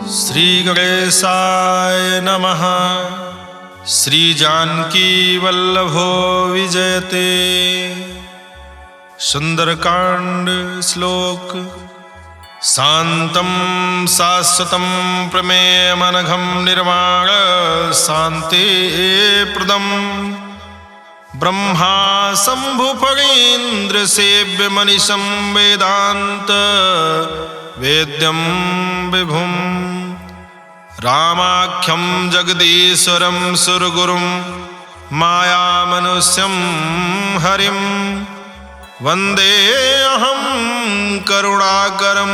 श्री गणेशाय नमः। श्री जानकी वल्लभो विजयते। सुंदरकांड श्लोक। शांतं शाश्वतं प्रमेयमनघं निर्वाण शांति प्रदं ब्रह्मा शंभुफणीन्द्र सेव्य मनीषं वेदांत वेद्यं विभुं रामाख्यं जगदीश्वरं सुरगुरुं मायामनुष्यं हरिं वंदे अहं करुणाकरं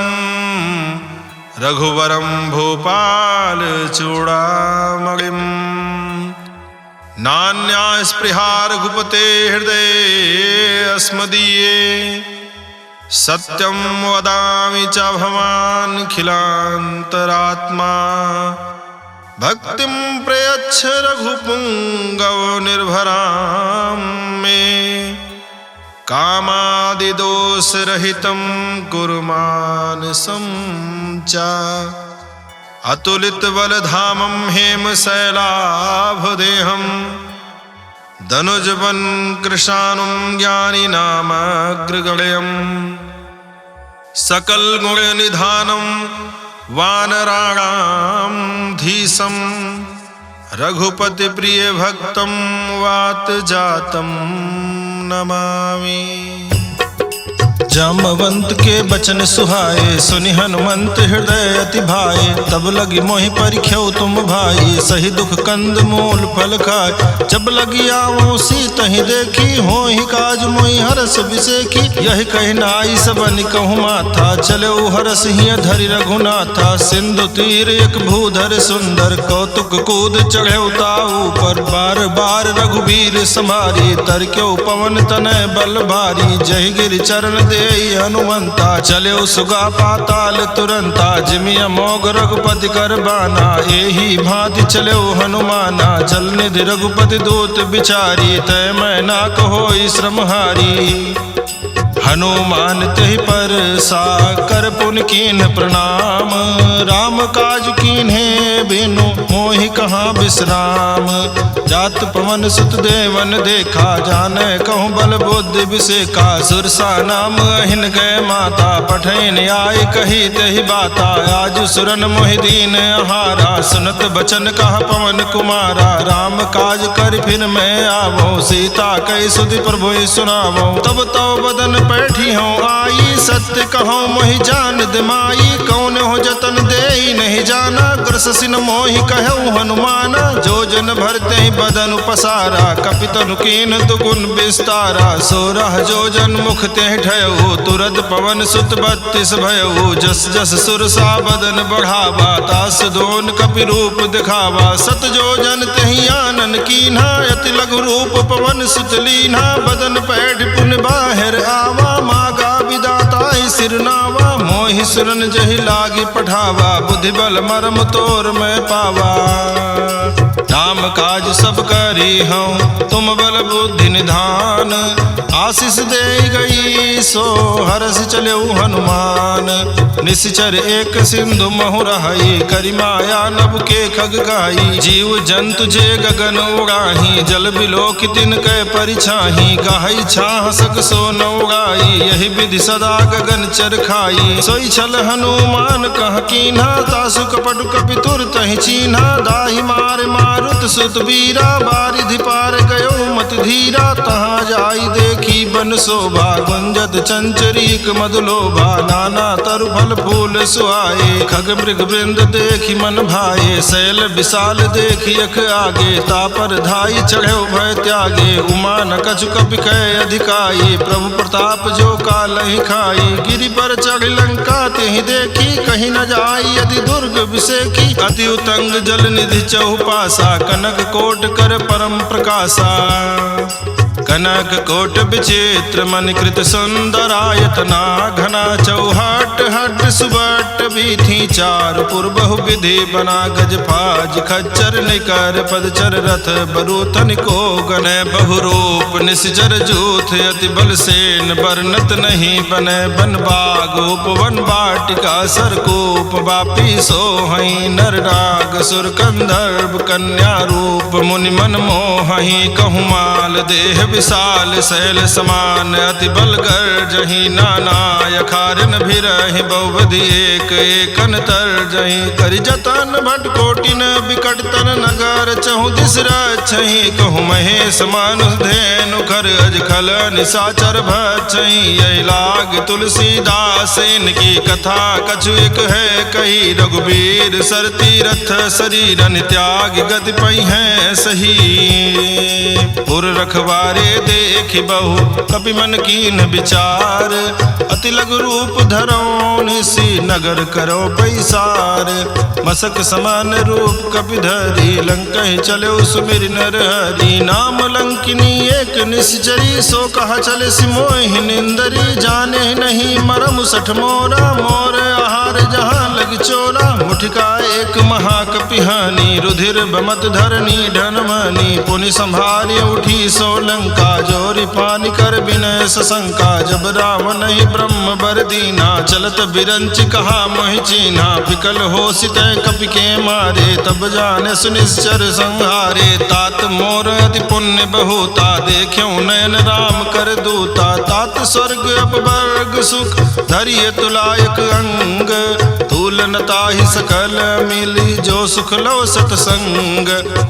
रघुवरं भूपालचूडामणिं। नान्या स्पृहा रघुपते हृदये अस्मदीये सत्यं वदामि च भवानखिलान्तरात्मा। भक्तिं प्रयच्छ रघुपुङ्गव निर्भरां मे कामादिदोषरहितं कुरु मानसं च। अतुलितबलधामं हेमशैलाभदेहं धनुजवन् कृशानुं ज्ञानिनामग्रगण्यं सकलगुणनिधानं वानराणां धीशं रघुपतिप्रियभक्तं वातजातं नमामि। जामवंत के बचन सुहाए सुनि हनुमंत हृदय अति भाए। तब लगी मोहि परिख्यो तुम भाई सही दुख कंद मूल फल खाए। जब लगी आवो सीतहि देखी होहि काज मोहि हरस बिसेखी। यही कहि नाई सबनि कहु माथा चलो हरस हिय धरि रघुनाथा। सिंधु तीर एक भूधर सुंदर कौतुक कूद चढ़े ताऊ पर। बार बार रघुबीर समारी तरक्यो पवन तनय बल भारी। जय गिरि चरण दे हनुमंता चले सुगा पाताल तुरंता। जिमि अमोघ रघुपति कर बाना एही भांति चले हनुमाना। जल निधि रघुपति दूत बिचारी तय मैं ना कहो श्रम हारी। हनुमान तेहि पर सा कर पुन कीन्ह प्रणाम। राम काज कीन्हे बिनु मोहि कहाँ विश्राम। जात पवन सुत देवन देखा जाने कहूँ बल बुद्धि विसेखा। सुरसा नाम अहिन गए माता पठैन आय कही तेहि बाता। आज सुरन मोहि दीन आहारा सुनत बचन कह पवन कुमारा। राम काज कर फिर मैं आवो सीता कई सुधि प्रभु सुनावो। तब तो बदन बैठी हूँ आई सत्य कहो मोहि जान दिमाई। कौन हो जतन दे नहीं जाना ग्रसिन मोहि कहूँ हनुमाना। जो जन भरते ही बदन पसारा कपितनु कीन दुगुन विस्तारा। 16 जो जन मुख ते ठयऊ तुरत पवन सुत 32 भयऊ। जस जस सुरसा बदन बढ़ावा तास दोन कपि रूप दिखावा। 7 जो जन तेहि आनन कीन्हा अति लघु रूप पवन सुत लीन्हा। बदन पैठ पुन बाहिर आवा मागा विदाता सिरनावा। मोहि सुरन जहि लागी पठावा बुद्धि बल मरम तोर में पावा। राम काज सब करी हूँ तुम बल बुद्धि निधान। आशीष दे गई सो हरस चले हनुमान। निश्चर एक सिंधु महु रहाई करि माया नभ के खग गाई। जीव जंतु जे गगन उड़ाही जल बिलोक तिन कै परिछाही। गाही छाह सक सो न उड़ाई यही विधि सदा गगन चर खाई। सोई छल हनुमान कह कीन्हा तासु कपटु कपि तुर तहि चीन्हा। दाहि मार मारुत सुत बीरा बारिधि पार गयो मत धीरा। तहाँ जाई देखी बन शोभा गुंजत चंचरीक मधुलोभा। नाना तरु फल फूल सुहाए खग मृग वृंद देखी मन भाए। शैल विशाल देखी अख आगे तापर धाई चढ़े भय त्यागे। उमा न कछु कपि कै अधिकाई प्रभु प्रताप जो कालहि खाई। गिरि पर चढ़ लंका तेहि देखी कहीं न जाई यदि दुर्ग विसेखी। अति उतंग जल निधि चहुपासा कनक कोट कर परम प्रकाशा। कनक कोट विचित्र मन कृत सुंदरायतना घना चौहट हट सुबट बीथी चार पूर्व विधि बना गज फाज खच्चर निकर पदचर रथ बरूथन को गने बहुरूप निश्चर जूथ अति बल सेन बरनत नहीं बने बन बाग उपवन वाटिका सरकूप वापी सोहई नर नाग सुर कंदर्भ कन्या रूप मुनि मन मोहई कहूमाल देह विशाल शैल समान अति बल गर्जहि नाना यखारिन भिरहि बहुविधि एक एकन तरजहि करि जतन भट कोटिन बिकट तन नगर चहु दिस रक्षहि कहु महेश मानुष धेनु खर अज खल निशाचर भक्षहि यही लाग तुलसीदास इनकी कथा कछु एक है कही रघुबीर सर तीरथ शरीरन त्याग गति पई है सही पुर रखवारे देखि बहु कपि मन कीन विचार अति लघु रूप धरो निसी नगर करो पैसार मसक समान रूप कपि धरी लंकहि चलो सुमिर नर हरि नाम लंकिनी एक निश्चरी सो कहा चले सिमोहि निंदरी जाने नहीं मरम सठ मोरा मोर आहार जहाँ लग चोरा मुठिका एक महाकपिहानी रुधिर बमत धरनी ढनमनी पुनि संभाली उठी सो लंका जोरी पानी कर विनय सशंका जब रावण ही ब्रह्म बर दीना चलत बिरंच कहा मोहि चीन्हा विकल हो सित कपि के मारे तब जाने सुनिश्चर संहारे तात मोर अति पुण्य बहुता देख्यो नयन राम कर दूता तात स्वर्ग अपवर्ग सुख धरिय तुलायक अंग तूलनता ही सकल मिली जो सुख लो सतसंग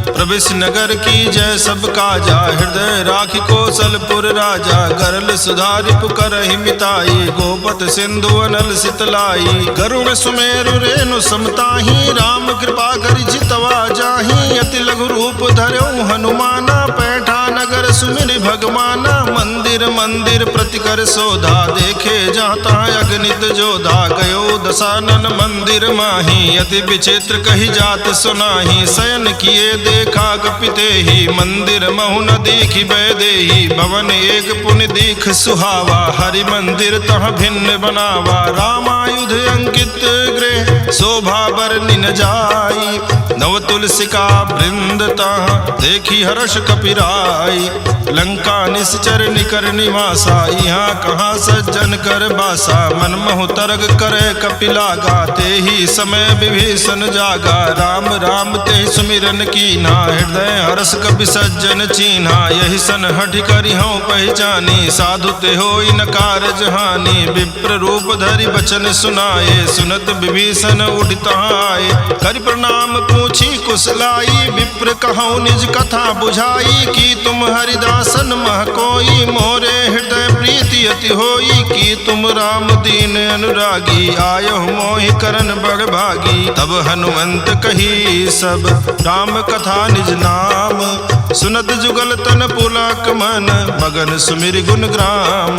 प्रवेश नगर की जय सब काजा हृदय राखी कौशलपुर राजा गरल सुधारि पुकरहि मिताई गोपत सिंधु अनल सितलाई गरुड़ सुमेरु रेणु समताही राम कृपा करि जितवा जाही अति लघु रूप धर्यो हनुमाना पैठा नगर सुमिर भगवाना मंदिर मंदिर प्रतिकर सोधा देखे जहाँ तहाँ अगणित जोधा गयो दशानन मंदिर माही अति विचित्र कही जात सुनाही शयन किए देखा कपिते ही मंदिर महु न दीखि बैदेही भवन एक पुनि दीख सुहावा हरि मंदिर तह भिन्न बनावा रामायुध अंकित गृह शोभा बरनि न जाई नव तुलसिका वृंद तह देखी हर्ष कपिराई लंका निश्चर निकर निवासा यहाँ कहाँ सज्जन कर बासा मन मोह तरग करे कपिलागा ते ही समय विभीषण जागा राम राम ते सुमिरन कीन्हा हृदय हर्ष कपि सज्जन चीन्हा यही सन हठ करि हूँ पहचानी साधु ते होई न कारज हानि विप्र रूप धरि बचन सुनाए सुनत विभीषण उठ आए करि प्रणाम पूछी कुशलाई विप्र कहूँ निज कथा बुझाई की तुम हरिदासन मह कोई मोरे हृदय प्रीति अति होई की तुम राम दीन अनुरागी आयो मोहि करन बड़ भागी तब हनुमंत कही सब राम कथा निज नाम सुनत जुगल तन पुलक मन मगन सुमिर गुण ग्राम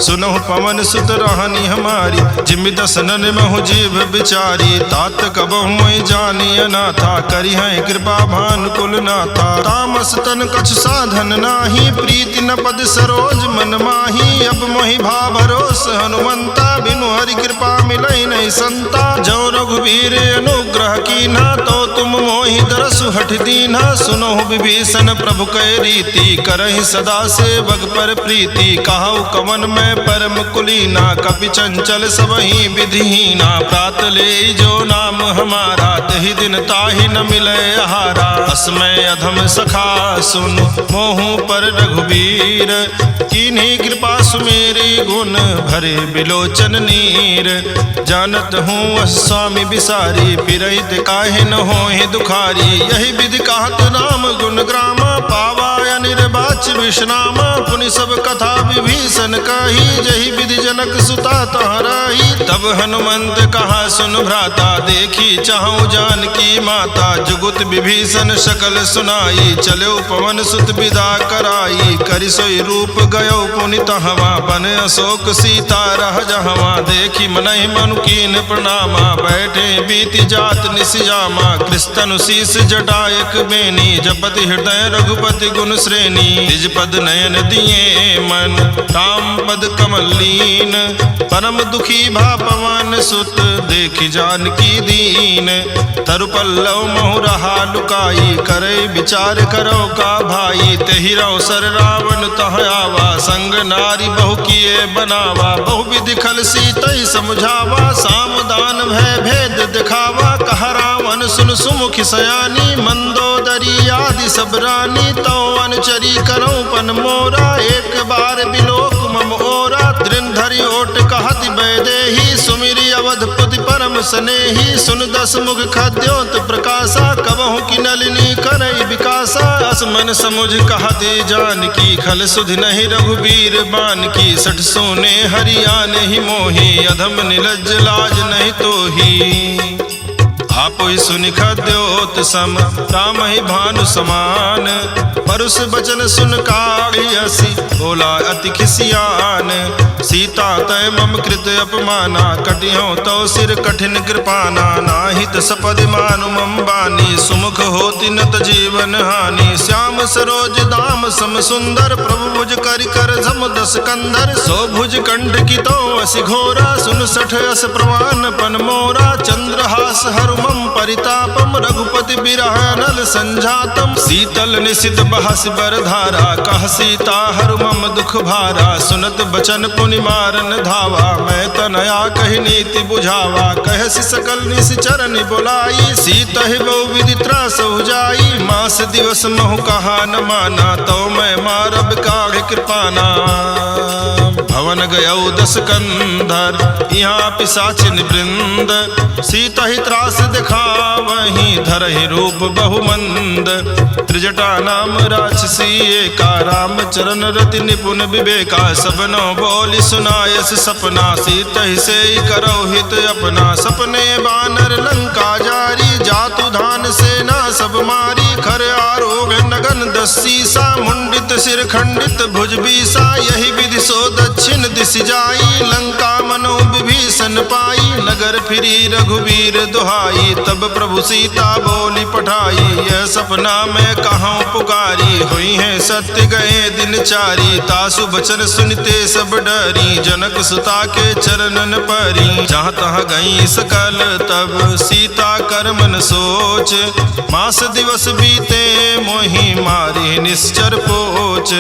सुनहु पवन सुत राहनी हमारी जिमि दसनन महु जीव बिचारी तात कबहु मोहि जानी अनाथा करी है कृपा भान कुल नाथा तामस तन कछु साधन नाही प्रीति न पद सरोज मन माही अब मोहि भा भरोस हनुमंता बिनु हरि कृपा मिलई नहीं संता जो रघुवीर अनुग्रह कीन्हा तो तुम मोहि दरसु हठ दीन्हा सुनहु विभीषण प्रभु कै रीति करहि सदा सेवक पर प्रीति कहु कवन में परम कुलीना कपि चंचल सबहि विधिहीना प्रात ले जो नाम हमारा तहि दिन ताहि न मिले आहारा अस्मय अधम सखा सुन मोहु पर रघुवीर कीन्ही कृपा सुमेरी गुण भरे बिलोचन नीर जानत हूँ स्वामी बिसारी फिरहित काहे न होहि दुखारी यही विधि कहत राम गुण ग्रामा पावा निर्वाच विश्रामा पुनि सब कथा विभीषण कही जही विधि जनक सुता तहराही तब हनुमंत कहा सुन भ्राता देखी चाहूं जानकी माता, जुगुत विभीषण सकल सुनाई, चलो पवन सुत विदा कराई, करि सोई रूप गयो पुनित हवा, बन अशोक सीता रह जहवा, देखी मनहि मनु कीन प्रणामा, बैठे बीति जात निसियामा, कृष्ण शीस जटायक बेनी, जपति हृदय रघुपति गुण श्रेणी, निज पद नयन दिए मन, राम पद कमल लीन, परम दुखी भा पवन सुत, देखि जानकी दीन, तरु पल्लव महु रहा लुकाई, करे विचार करो का भाई, तेहि अवसर रावण तह आवा, संग नारी बहु किए बनावा, बहु विधि खल सीतई समझावा, साम दान भय भेद दिखावा, कहा रावण सुन सुमुखि सयानी, मंदोदरी आदि सब रानी, तो अनुचरी करो पन मोरा, एक बार बिलोक मम ओरा, दृढ़ धरि ओट कहति वैदेही, सुमिरि अवधपुति परम स्नेही, सुन दस मुख खद्योत प्रकाशा, कबहु की नलिनी करई विकासा, असमन समुझ कहते जानकी, खल सुधि नहीं रघुबीर बान की, सठ सोने हरियाण ही मोही, अधम निलज्ज लाज नहीं तोही, आपो ही सुनि खद्योत सम, राम ही भानु समान, परुष बचन सुन काढ़ी हसी, बोला अति खिसियान, सीता तय मम कृत अपमाना, कटियो तो सिर कठिन कृपाना, नाहित सपदि मानु मम बानी, सुमुख होति नत जीवन हानि, श्याम सरोज दाम सम सुंदर, प्रभु भुज करि कर झम दस कंधर, सो भुज कंठ की तो असि घोरा, सुन सठ अस प्रवान पन मोरा, चंद्रहास हरु मम परितापम, रघुपति बिरह नल संजातम, शीतल निशित बहस बर धारा, कह सीता हरु मम दुख भारा, सुनत बचन पुनि मारन धावा, मैं तनया कही नीति बुझावा, कहसि सकल निस चरण बुलाई, सीता ही बहु विधि त्रास जाई, मास दिवस महु कहा न माना, तो मैं मारब काढ़ कृपाना, भवन गयौ दस कंधर, यहाँ पिशाचिन वृंद, सीता ही त्रास दिखा वहीं, धरहि रूप बहुमंद, त्रिजटा नाम राक्षसी एका, राम चरण रति निपुण विवेका, सबनो बोली सुनायस सपना, सीता ही से करो हित अपना, सपने बानर लंका जारी, जातु धान सेना सब मारी, खर आरोग नगन दस सीसा, मुंडित सिर खंडित भुज बीसा, यही विधि सो दक्षिण दिश जाई, लंका मनो विभीषण पाई, नगर फिरी रघुवीर दुहाई, तब प्रभु सीता बोली पठाई, यह सपना मैं कहाँ पुकारी, हुई है सत्य गए दिन चारी, तासु बचन सुनते सब डरी, जनक सुता के चरणन परी, जहाँ तहाँ गई सकल तब सीता कर मन सोच, मास दिवस बीते मोहि मारी निश्चर पोच,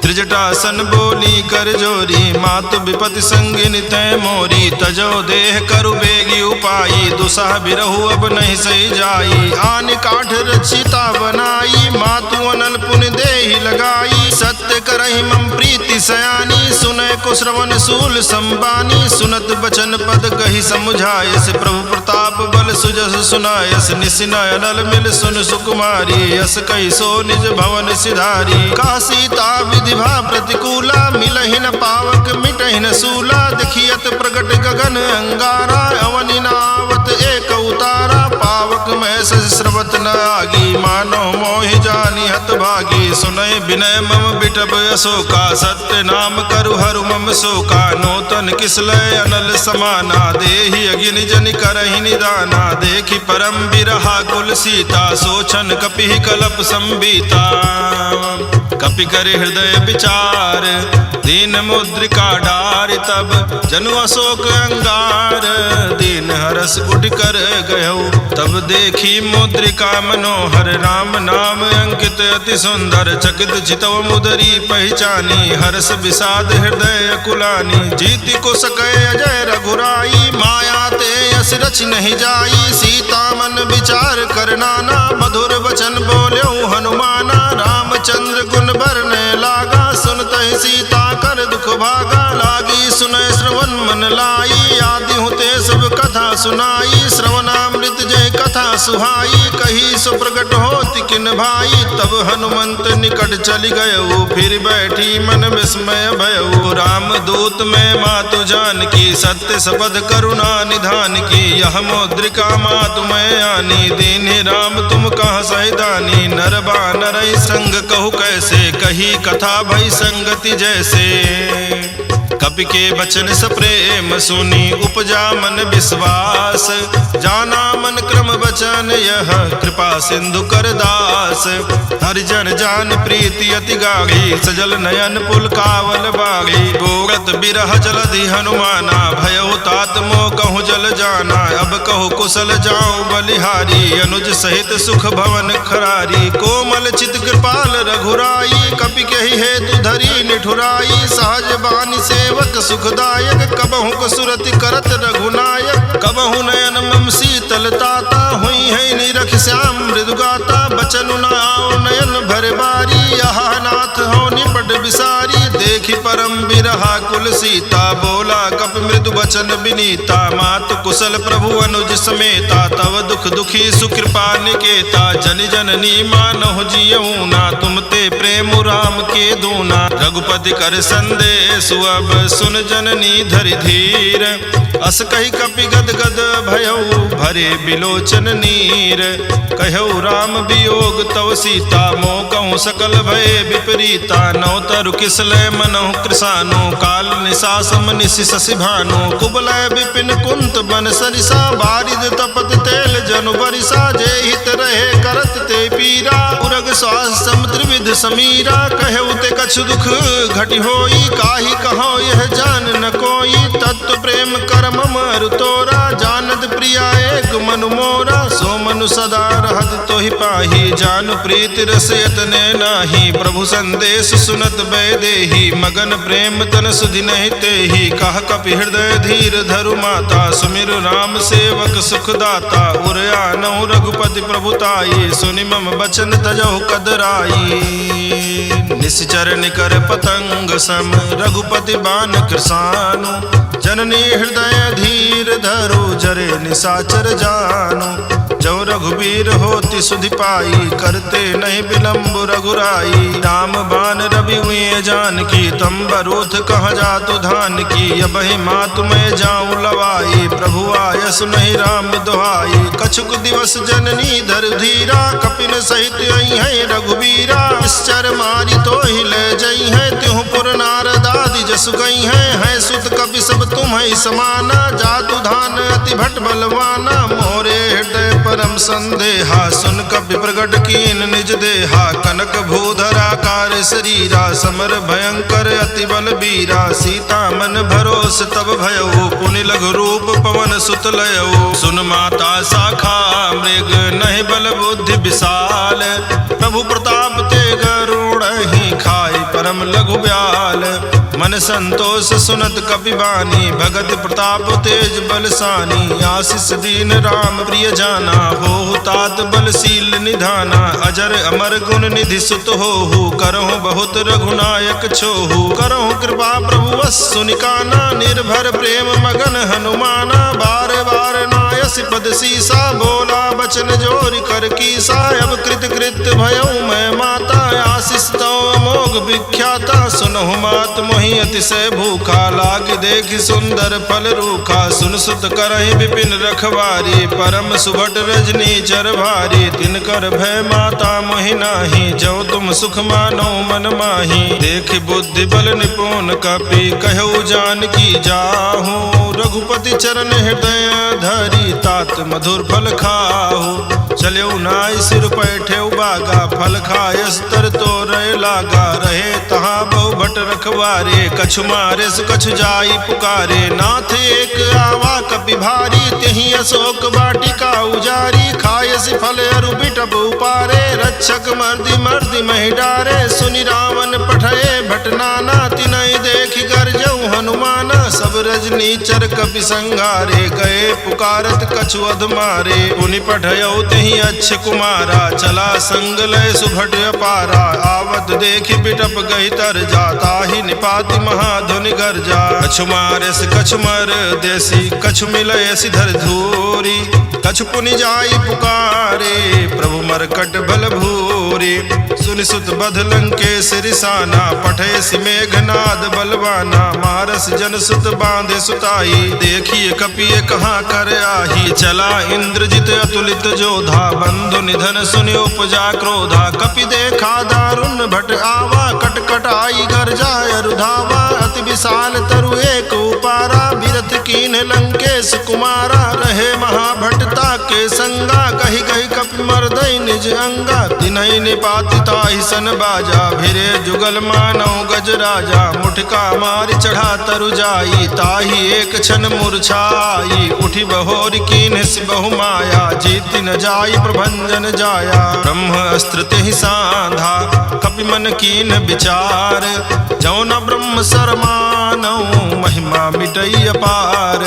त्रिजटासन बोली कर जोरी, मातु विपति संगिन तय मोरी, तजो देह करु बेगी उपाई, दुसह बिरहु अब नहीं सही जाई, आन काठ रचिता बनाई, मातु अनल पुनि देहि लगाई, सत्य करहि मम प्रीति सयानी, सुनय को श्रवण सूल संबानी, सुनत बचन पद कही समुझायस, प्रभु प्रताप बल सुजस सुनायस, निसिनय अनल मिल सुन सुकुमारी, यस कही सो निज भवन सिधारी, का सीता विधि भा प्रतिकूला, मिलहि न पावक मिटहि न सूला, देखियत प्रगट गगन अंगारा, अवनि नावत एक उतारा, पावक में श्रवत न आगी, मानो मोहि जानी हत भागी, सुनय विनय मम बिटब अशोका, सत्य नाम करु हरु मम शोका, नूतन किसलय अनल समाना, देहि अगिन जन करहि निदाना, देखि परम बिरहा कुल सीता, सोचन कपि कलप संबीता, कपि कर हृदय विचार, दीन मुद्रिका डारि, तब जनु अशोक अंगार, दीन हरस उठ कर गयो, तब देखी मुद्रिका मनोहर, राम नाम अंकित अति सुंदर, चकित चितव मुदरी पहचानी, हर्ष विषाद हृदय अकुलानी, जीति को सकै अजय रघुराई, माया ते यस रच नहीं जाई, सीता मन विचार कर नाना, मधुर वचन बोल्यो हनुमाना, रामचंद्र गुण बरने लागा, सुनत ही सीता कर दुख भागा, लागी सुनय श्रवण मन लाई, आदि होते सब कथा सुनाई, श्रवणामृत जय कथा सुहाई, कही सो प्रगट होति किन भाई। तब हनुमंत निकट चली गयऊ, फिर बैठी मन विस्मय भयऊ। राम दूत में मातु जान की, सत्य सबद करुणा निधान की। यह मुद्रिका मातु मैं आनी, दीन्हि राम तुम कहाँ सहिदानी। नर बानर संग कहु कैसे, कही कथा भई संगति जैसे। कपि के बचन सप्रेम सुनी, उपजा मन विश्वास। जाना मन क्रम बचन यह, कृपा सिंधु कर दास। हरिजन जान प्रीति अति गाढ़ी, सजल नयन पुलकावल बागी। बोरत बिरह जलधि हनुमाना, भयो तात मोह कहूँ जल जाना। अब कहु कुशल जाऊं बलिहारी, अनुज सहित सुख भवन खरारी। कोमल चित कृपाल रघुराई, कपि कहि हेतु धरी निठुराई। सहज बानी सेवक सुखदायक, कबहु कसुरति करत रघुनायक। कबहु नयन मम शीतल ताता, हुई है निरख श्याम मृदुगाता। बचनु न आओ नयन भर बारी, यहाँ नाथ हो निपट विसारी। देखि परम बिरहा कुल सीता, बोला कपि मृदु बचन विनीता। मातु कुशल प्रभु अनुज समेता, तव दुख दुखी सुकृपा निकेता। जनि जननी मानहु जियऊ ना, तुम ते प्रेम राम के दूना। रघुपति कर संदेश अब सुन जननी धरि धीर। अस कही कपि गद गद भयऊ, भरे बिलोचन नीर। कहऊ राम वियोग तव सीता, मोह कहूँ सकल भय विपरीता। नौ तरु किसलय मनहु कृसानु, काल निशा सम निशि शशि भानु। कुबलय विपिन कुंत बन सरिसा, बारिद तपत तेल जनु बरिसा। जे हित रहे करत ते पीरा, उरग श्वास समुद्र विध समीरा। कहऊ ते कछु दुख घटि होई, काहि कहो यह जान न कोई। तत्व प्रेम करम मरु तोरा, जानत प्रिया एक मनु मोरा। सो मनु सदा रहत तोहि पाही, जानु प्रीति रस यतने नाही। प्रभु संदेश सुनत बैदेही, मगन प्रेम तन सुधि नहीं तेहि। कह कपि हृदय धीर धरु माता, सुमिरु राम सेवक सुखदाता। उरयानहु रघुपति प्रभुताई, सुनि मम बचन तजहु कदराई। निश्चर निकर पतंग सम, रघुपति बान कृसानु। जननी हृदय धीर धरो, जरे निशाचर जानो। जो रघुबीर होति सुधि पाई, करते नहीं विलम्ब रघुराई। राम बान रवि हुए जान की, तम बरूथ कह जातु धान की। अबहि मातु मैं जाऊं लवाई, प्रभु आयस नहीं राम दुहाई। कछुक दिवस जननी धर धीरा, कपिन सहित आई है रघुबीरा। निश्चर मारी तो हिले जई है, त्यों पुर नारदादि जसु गई है। सुत कपि सब तुम है समाना, जातु धान अति भट बलवाना। मोरे हृदय परम संदेहा, सुन कपि प्रगट कीन निज देहा। कनक भूधरा कार शरीरा, समर भयंकर अति बल बीरा। सीता मन भरोस तब भयऊ, पुनि लघु रूप पवन सुत लयऊ। सुन माता शाखा मृग, नहीं बल बुद्धि विशाल। प्रभु प्रताप ते गरुड़ ही, खाई परम लघु ब्याल। मन संतोष सुनत कपि बानी, भगत प्रताप तेज बलसानी। आशीष दीन राम प्रिय जाना, हो तात बलशील निधाना। अजर अमर गुण निधि सुत होहु, करहु बहुत रघुनायक छोहु। करहु कृपा प्रभु वस सुनिकाना, निर्भर प्रेम मगन हनुमाना। बार बार नायस पद सीसा, बोला बचन जोरि कर कीसा। अब कृत कृत भयऊ मैं माता, आशीष तो अमोघ विख्याता। सुनहु मात मोहि अतिशय भूखा, लाग देखि सुंदर फल रूखा। सुन सुत करहि विपिन रखवारी, परम सुभट रजनी चर भारी। तिनकर भय माता मोहि नाही, जो तुम सुख मानो मन माही। देख बुद्धि बल निपुण कपि, कहऊ जानकी जाहू। रघुपति चरण हृदय धरी, तात मधुर फल खाहू। चलेऊ नाई सिर पैठे बागा, फल खायस तर तो रहे लागा। रहे तहाँ बहु भट रखवारे, कछु मारे कछु जाई पुकारे। नाथ एक आवा कपि भारी, तेहि अशोक वाटिका उजारी। खायस फल अरु बिटप उपारे, रक्षक मर्दि मर्दि महि डारे। सुनि रावण पठये भट नाना, तिनहि देखि गरजऊ हनुमाना। सब रजनी चर कपि संघारे, गए पुकारत कछु अध मारे। पुनि पठयऊ तेहि अच्छ कुमारा, चला संग लय सुभट अपारा। आवत देखि बिटप गहि तर जा, ताहि निपाति महाधुनि गर्जा। कछु मारेस कछु मर देसी, कछु मिलय सिधर धूरी। कछु पुनि जाई पुकारे, प्रभु मरकट बल भूरे। सुनि सुत बध लंकेश रिसाना, पठे सि मेघनाद बलवाना। मारस जन सुत बांधे सुताई, देखिए कपिए कहाँ कर आही। चला इंद्रजित अतुलित जोधा, बंधु निधन सुनि उपजा क्रोधा। कपि देखा दारुण भट आवा, कटकट आई गर्जाय रुधावा। अति विशाल तरु एक उपारा, बिरथ कीन लंकेश कुमारा। रहे महाभटता के संगा, कही कही कपि मर्दई निज अंगा। तिन्हि निपाति ताहि सन बाजा, भिरे जुगल मानव गज राजा। मुठका मारि चढ़ा तरु जाई, ताहि एक क्षण मूर्छाई। उठि बहोर कीन्ह सि बहु माया, जीति न जाई प्रभंजन जाया। ब्रह्म अस्त्र तेहि साधा, कपि मन कीन्ह विचार। जौ न ब्रह्म सरमानौ, महिमा मिटई अपार।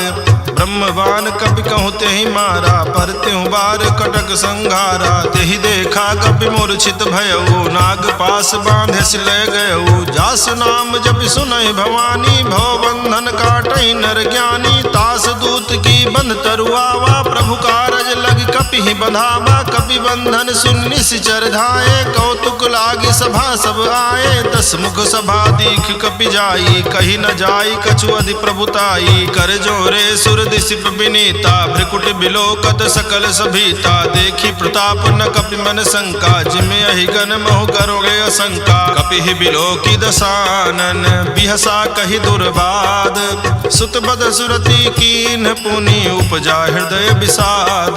ब्रह्मवान कपि कहूँ तेहि मारा, पर त्यों बार कटक संघारा। तेहि देखा कपि मूर्छित भयउ, नाग पास बांधे सि ले गयउ। जासु नाम जपि सुनहि भवानी, भव बंधन काटहि नर ज्ञानी। तास दूत की बंध तरुआवा, प्रभु कारज लग कपि ही बंधावा। कपि बंधन सुन निश्चर धाये, कौतुक लागी सभा सब आए। 10 मुख सभा दीख कपि जाई, कही न जाई कछु अधि प्रभुताई। कर जोरे सुर दिसिप विनीता, भ्रिकुट बिलोकत सकल सभीता। देखी प्रताप न कपि मन शंका, जिमे अहिगन महु करोगे असंका। कपि ही बिलोकी दसानन, बिहसा कही दुर्बाद। सुत बद सुरति कीन्ह पुनि, उपजा हृदय विषाद।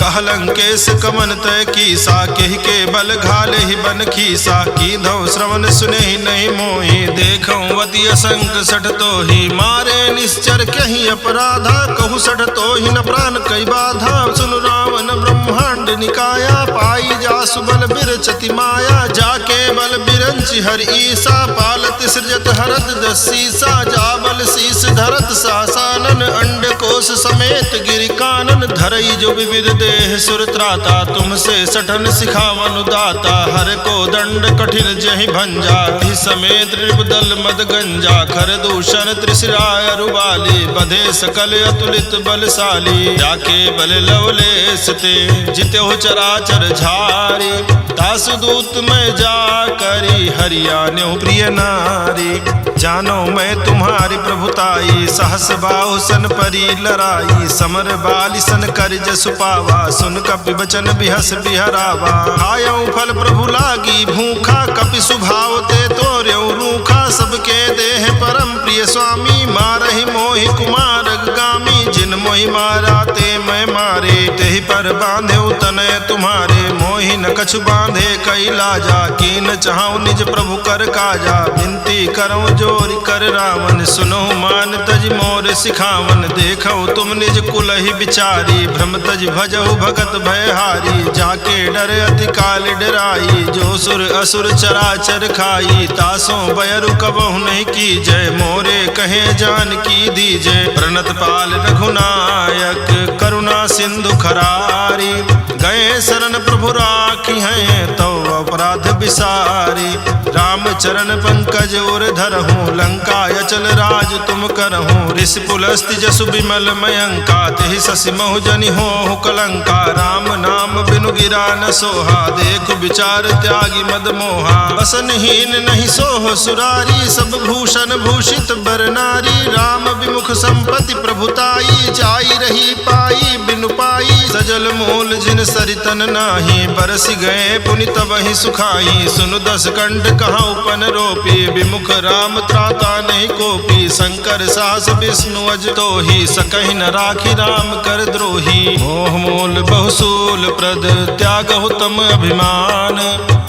कह लंकेश कमन तय कीसा, केहि के बल घाले ही बन खीसा। कीधौ श्रवण सुनेहि नहीं मोहि, देखऊं अति असंक सठ तोहि। मारे निश्चर कहीं अपराधा, कहु सठ तोहि न प्राण कई बाधा। सुन रावण ब्रह्मांड निकाया, पाई जासु बल बिरचति माया। जाके बल बिरंचि हर ईसा, पालत सृजत हरत 10 सीसा। जा बल शीस धरत सासानन, अंड कोश समेत गिरि कानन। धरई जो विविध देह सुर त्राता, तुमसे सठन सिखावन दाता। हर को दंड कठिन जहि भंजा, ही समेत नृपदल मद गंजा। खर दूषण त्रिशिराय रुबाली, बधे सकल अतुलित बलशाली। जाके बल लवलेश ते, जित्यो चराचर झारी। तासु दूत में जा करी, हरियाण्यो प्रिय नारी। जानो मैं तुम्हारी प्रभुताई, सहस बाहु सन परी लराई। समर बाली सन कर जसु पावा, सुन कपि बचन बिहस बिहरावा। खायऊ फल प्रभु लागी भूखा, कपि सुभाव ते तोर्यऊ रूखा। सबके देह परम प्रिय स्वामी, मारहि मोहि कुमार गामी। जिन मोहि मारा ते मैं मारे, तेहि पर बांधे तनय तुम्हारे। मोहि न कछु बांधे कई लाजा, कीन चाहूं निज प्रभु कर काजा। विनती करऊं जोरि कर रावण, सुनो मान तज मोर सिखावन। देखो तुम निज कुल ही विचारी, भ्रम तज भजहु भगत भयहारी। जाके डर अति काल डराई, जो सुर असुर चराचर खाई। तासों बयरु कबहु नहीं की जय, मोरे कहे जान की दीजय। प्रणत पाल रघुनायक, करुणा सिंधु खरारी। गए शरण प्रभु राखी हैं, तो अपराध विसारी। राम चरण पंकज उर धरहूँ, लंका अचल राज तुम करहूँ। ऋषि पुलस्ति जसु विमल मयंका, तेहि शशि महु जनि होहु कलंका। राम नाम बिनु गिरा न सोहा, देख विचार त्यागी मद मोहा। बसनहीन नहीं सोह सुरारी, सब भूषण भूषित बर नारी। राम विमुख संपत्ति प्रभुताई, जाई रही पाई बिनु पाई। सजल मूल जिन सरितन नाही, बरस गए पुनि तबहि सुखाई। सुनु 10 कंठ कहाँ उपन रोपी, विमुख राम त्राता नहीं कोपी। शंकर सास विष्णु अज तोहि, सकहि न राखी राम कर द्रोही। मोह मूल बहुसूल प्रद, त्यागहु तम अभिमान।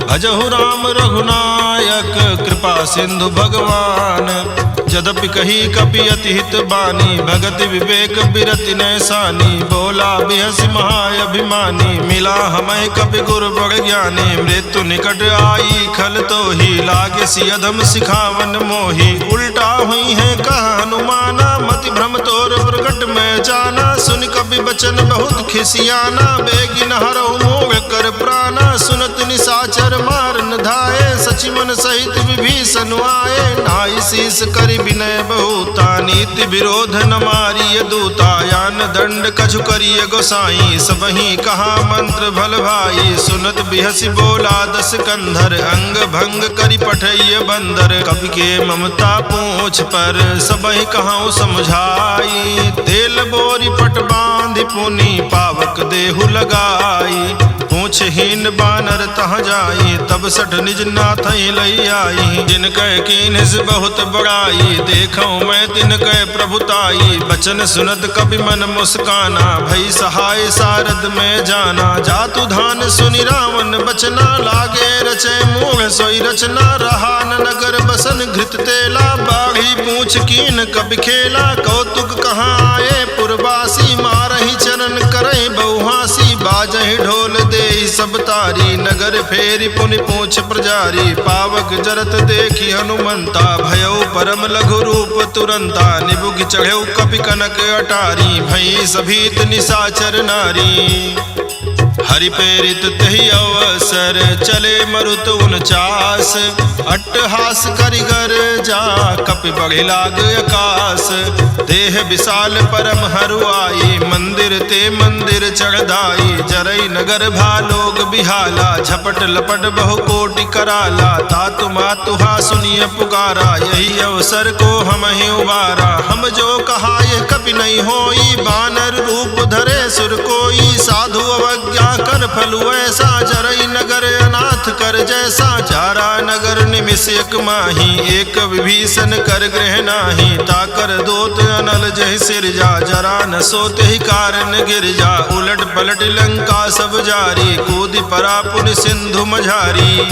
भजहु राम रघुनायक, कृपा सिंधु भगवान। यद्यपि कही कपि अति हित बानी, भगति विवेक बिरति नैसानी। बोला बिहसि महाअभिमानी, मिला हमें कपि गुरु बड़ ज्ञानी। मृत्यु निकट आई खल तोहि, लागे सि अधम सिखावन मोहि। उल्टा हुई है कहा हनुमाना, मति भ्रम तोर प्रगट में जाना। सुन कपि बचन बहुत खिसियाना, बेगिन हरहु मोह कर प्राणा। सुनत निशाचर मार न धाये, सचि पवन सहित विभीषण आए, नाई शीस करि विनय बहुता, नीति विरोध न मारिय दूता, यान दंड कछु करिय गोसाई, सबहि कहा मंत्र भल भाई, सुनत बिहसि बोला दस कंधर, अंग भंग करि पठैय बंदर, कवि के ममता पूछ पर सबहि कहूँ समझाई, तेल बोरी पट बांधि पुनि पावक देहु लगाई, पूछहीन बानर तह जाई, तब सठ निज नाथ लई आई, जिन कह कीन्ह बहुत बड़ाई, देखो मैं तिन कह प्रभुताई, बचन सुनत कपि मन मुस्काना, भई सहाय सारद में जाना, जातु धान सुनि रावण बचना, लागे रचे मूढ़ सोई रचना, रहा न नगर बसन घृत तेला, बाढ़ी पूछ कीन कपि खेला, कौतुक कहाँ आए पुरवासी, मारहि चरण करहि बहुहासी, बाजहि ढोल देहि सब तारी, नगर फेरि पुनि पूछ प्रजारी, पावक जरत देखि हनुमंता, भयउ परम लघु रूप तुरंता, निबुघ चढ़ेउ कपि कनक अटारी, भई सभीत निशाचर नारी, हरि प्रेरित तहि अवसर, चले मरुत 49, अट्टहास करिगर जा, कपि बढ़ि लाग आकाश, देह विशाल परम हरुआई, मंदिर ते मंदिर चढ़दाई, जरई नगर भालोग बिहाला, झपट लपट बहु कोटि कराला, तातु मातुहा सुनिय पुकारा, यही अवसर को हम ही उबारा, हम जो कहा यह कपि नहीं होई, बानर रूप धरे सुर कोई, साधु अवज्ञा कर फलु ऐसा, जरई नगर अनाथ कर जैसा, चारा नगर निमिष एक माही, एक विभीषण कर गृह नाही, ताकर दोत अनल जहि सिरजा, जरा न सोते ही कारण गिर जा, उलट पलट लंका सब जारी, कूदि परा पुनि सिंधु मझारी,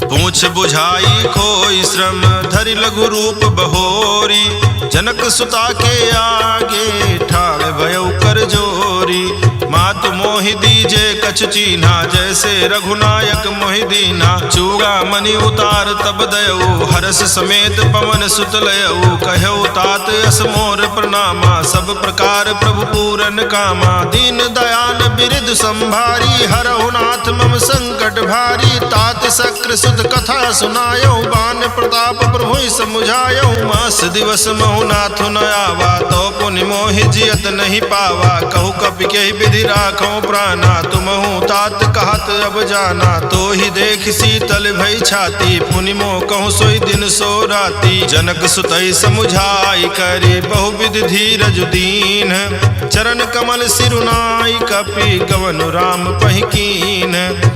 पूछ बुझाई खोई श्रम, धरि लघु रूप बहोरी, जनक सुता के आगे ठाड़ भयउ कर जोरी, मातु मोहि दीजे कछु चीन्हा, जैसे रघुनायक मोहि दीना, चूड़ा मणि उतार तब दयऊ, हरस समेत पवन सुत लयऊ, कहऊ तात अस मोर प्रणामा, सब प्रकार प्रभु पूरन कामा, दीन दयाल बिरध संभारी, हरहु नाथ मम संकट भारी, तात शक्र सुत कथा सुनायऊ, बान प्रताप प्रभु समुझायऊ, मास दिवस महु नाथु न आवा, तो पुनि मोहि जियत नहीं पावा, कहु कपि के विधि राखो प्राणा, तुमहु तात कहत अब जाना, तो ही देख शीतल भई छाती, पुनि मोह कहूँ सोई दिन सो राती, जनक सुतई समुझाई करी, बहुविध धीरज दीन, चरण कमल सिरुनाई, कपि गवनु राम पहिकीन,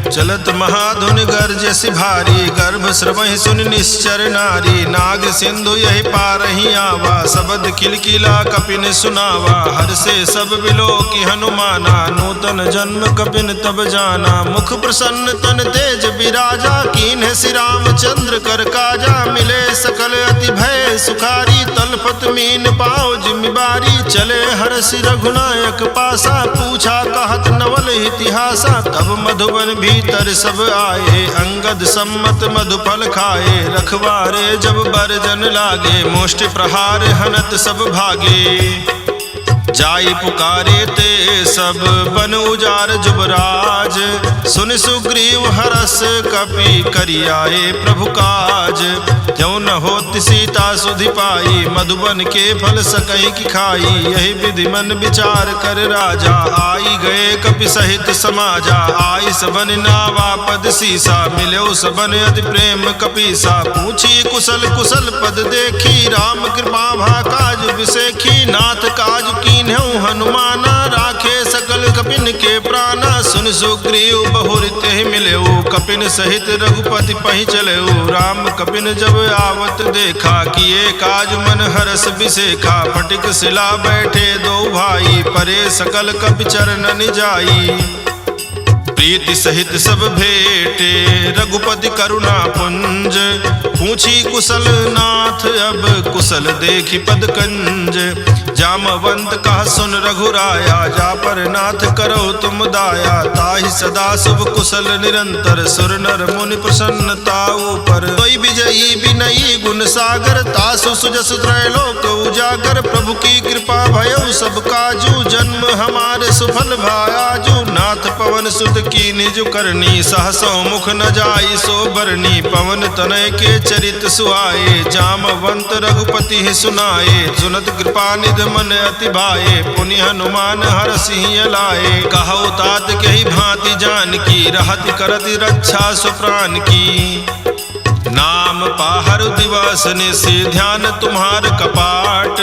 चलत महाधुन गर्जसि भारी, गर्भ श्रवहि सुनि निश्चर नारी, नाग सिंधु यही पारहि आवा, शबद किलकिला कपिन सुनावा, हर से सब बिलोकि हनुमाना, नूतन जन्म कपिन तब जाना, मुख प्रसन्न तन तेज विराजा, कीन्ह श्री रामचंद्र कर काजा, मिले सकल अति भय सुखारी, तलपत मीन पाओ जिम्मेवारी, चले हर्षि रघुनायक पासा, पूछा कहत नवल इतिहासा, तब मधुबन भीतर सब आए, अंगद सम्मत मधुफल खाए, रखवारे जब बरजन लागे, मुष्टि प्रहार हनत सब भागे, जाई पुकारे ते सब बन उजार जुबराज, सुन सुग्रीव हरस कपि करियाए प्रभु काज, त्यों न होति सीता सुधि पाई, मधुबन के फल सकई की खाई, यही विधि मन विचार कर राजा, आई गए कपि सहित समाजा, आई सबन नावा पद सीसा, मिलो सबन अति प्रेम कपीसा, पूछी कुशल कुशल पद देखी, राम कृपा भा काज विसेखी, नाथ काज कीन्हु हनुमाना, राखे सकल कपिन के प्राणा, सुन सुग्रीव बहुरित ही मिलेऊ, कपिन सहित रघुपति पहि चलेऊ, राम कपिन जब आवत देखा, किए काज मन हरस बिसेखा, फटिक शिला बैठे दो भाई, परे सकल कपि चरणन जाई, प्रीति सहित सब भेटे रघुपति करुणा पुंज, पूछी कुशल नाथ अब कुशल देखी पद कंज, जामवंत कहा सुन रघुराया, जा पर नाथ करो तुम दाया, ताहि सदा शुभ कुशल निरंतर, सुर नर मुनि प्रसन्नता ऊपर, कोई विजयी विनयी गुण सागर, तासु सुजस त्रैलोक उजागर, प्रभु की कृपा भयउ सब काजू, जन्म हमारे सुफल भायाजू, नाथ पवन सुत की निज करनी, सहसो मुख न जाई सो बरनी, पवन तनय के चरित सुहाए, जामवंत रघुपति ही सुनाए, सुनत कृपा निध मन अति भाए, पुनि हनुमान हरषि लाए, कहु तात कही भांति जानकी, रहति करति रक्षा सुप्राण की, नाम पाहर दिवस निशि ध्यान तुम्हार कपाट,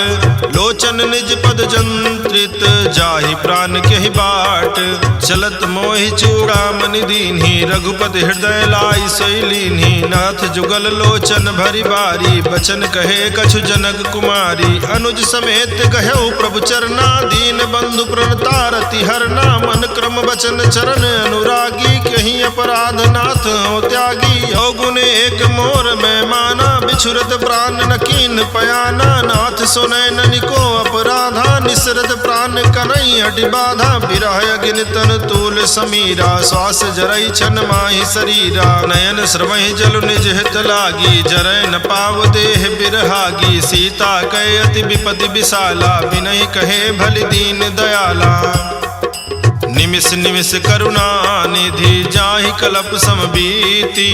लोचन निज पद जंत्रित जाहि प्राण केहि बाट, चलत मोहि चूड़ामणि दीन्हि, रघुपति हृदय लाई सोई लीन्हि, नाथ जुगल लोचन भरि बारी, बचन कहे कछु जनक कुमारी, अनुज समेत कहु प्रभु चरना, दीन बंधु प्रणतारति हरना, मन क्रम वचन चरण अनुरागी, कहीं अपराध नाथ हो त्यागी, अवगुण एक मोर में माना, बिछुरत प्राण न कीन पयाना, नाथ सुनय ननिको अपराधा, निसरत प्राण कनई हटि बाधा, बिरह अगिन तन तूल समीरा, श्वास जरई छन माहि शरीरा, नयन स्रवहि जल निज हित लागी, जरय न पाव देह बिरहागी, सीता कहे अति विपति विशाला, बिनहि कहे भलि दीन दयाला, निमिष निमिष करुणा निधि जाहि कलप समबीति,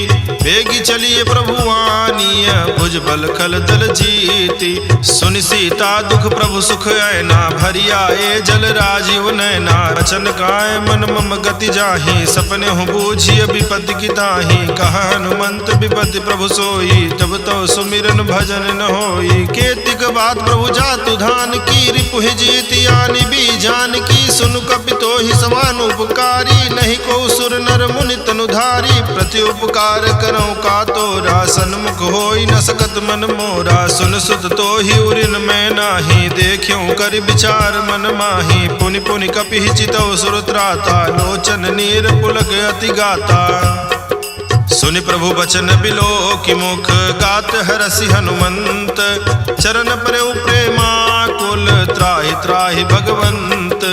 बेगी चलिए प्रभु आनिय भुज बल खल दल जीति, सुनि सीता दुख प्रभु सुख ऐना, भरि आए जल राजीव नैना, रचन काय मन मम गति जाहि, सपने हो बूझिय विपत्ति की ताहि, कहा हनुमंत विपत्ति प्रभु सोई, तब तो सुमिरन भजन न होई, केतिक बात प्रभु जातु धान की, रिपु जीति आनि भी जान की, सुनु कपितो ही समान उपकारी, नहीं को सुर नर मुनि तनुधारी, प्रति उपकार करो का तोरा, सन्मुख होई न सकत मन मोरा, सुन सुत तो ही उरिन में नाही, देखियो कर विचार मन माही, पुनि पुनि कपि चितौ सुर त्राता, लोचन नीर पुलक अति गाता, सुनि प्रभु बचन बिलो की मुख, गात हरषि हनुमंत, चरण प्रभु प्रेमाकुल, त्राहि त्राहि भगवंत,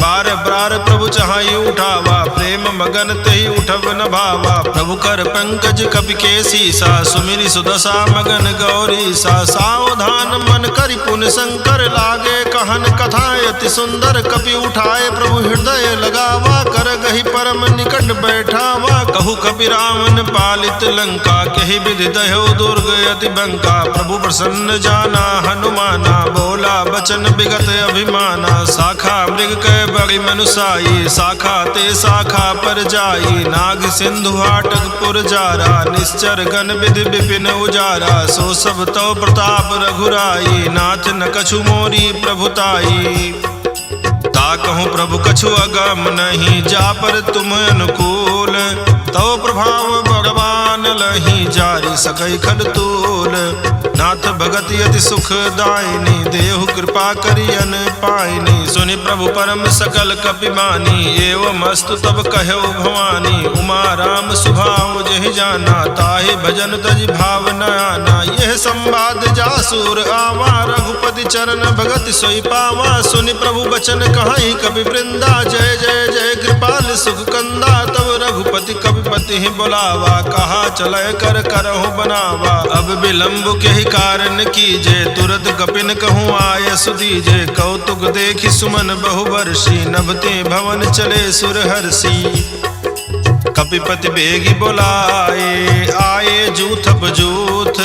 बार बार प्रभु चाहि उठावा, प्रेम मगन तहि उठब न भावा, प्रभु कर पंकज कपि के सीसा, सुमिरि सुदशा मगन गौरी सा, सावधान मन करि पुन शंकर, लागे कहन कथा अति सुंदर, कपि उठाए प्रभु हृदय लगावा, कर गहि परम निकट बैठावा, कहु कपि रावण पालित लंका, कहि विधि दह्यो दुर्ग अति बंका, प्रभु प्रसन्न जाना हनुमाना, बोला बचन विगत अभिमाना, शाखा मृग कह बड़ी मनुसाई, शाखा ते शाखा पर जाई, नाग सिंधु हाटक पुर जारा, निश्चर गण विधि विपिन उजारा, सो सब तो प्रताप रघुराई, नाथ न कछु मोरी प्रभुताई, ताकहु प्रभु कछु अगम नहीं, जा पर तुम अनुकूल, तो प्रभाव भगवान लही, जारी सकै खडतूल, नाथ भगति अति सुख दायिनी, देहु कृपा करियन पायनी, सुनि प्रभु परम सकल कपि मानी, एवं अस्तु तब कहौ भवानी, उमा राम सुभाव जहि जाना, ताहि भजन तज भाव न आना, यह संवाद जासुर आवा, रघुपति चरण भगति सोई पावा, सुनि प्रभु बचन कहाई कवि वृंदा, जय जय जय कृपाल सुख कंदा, तब रघुपति कविपति ही बुलावा, कहा चलय कर करहु बनावा, अब विलंब के ही कारण कीजे, तुरत कपिन कहूँ आय सुदीजे, कौतुक देखि सुमन बहुवर्षी, नभते भवन चले सुरहर्षि, कपिपति बेगी बोलाए, आए जूथ बजूथ,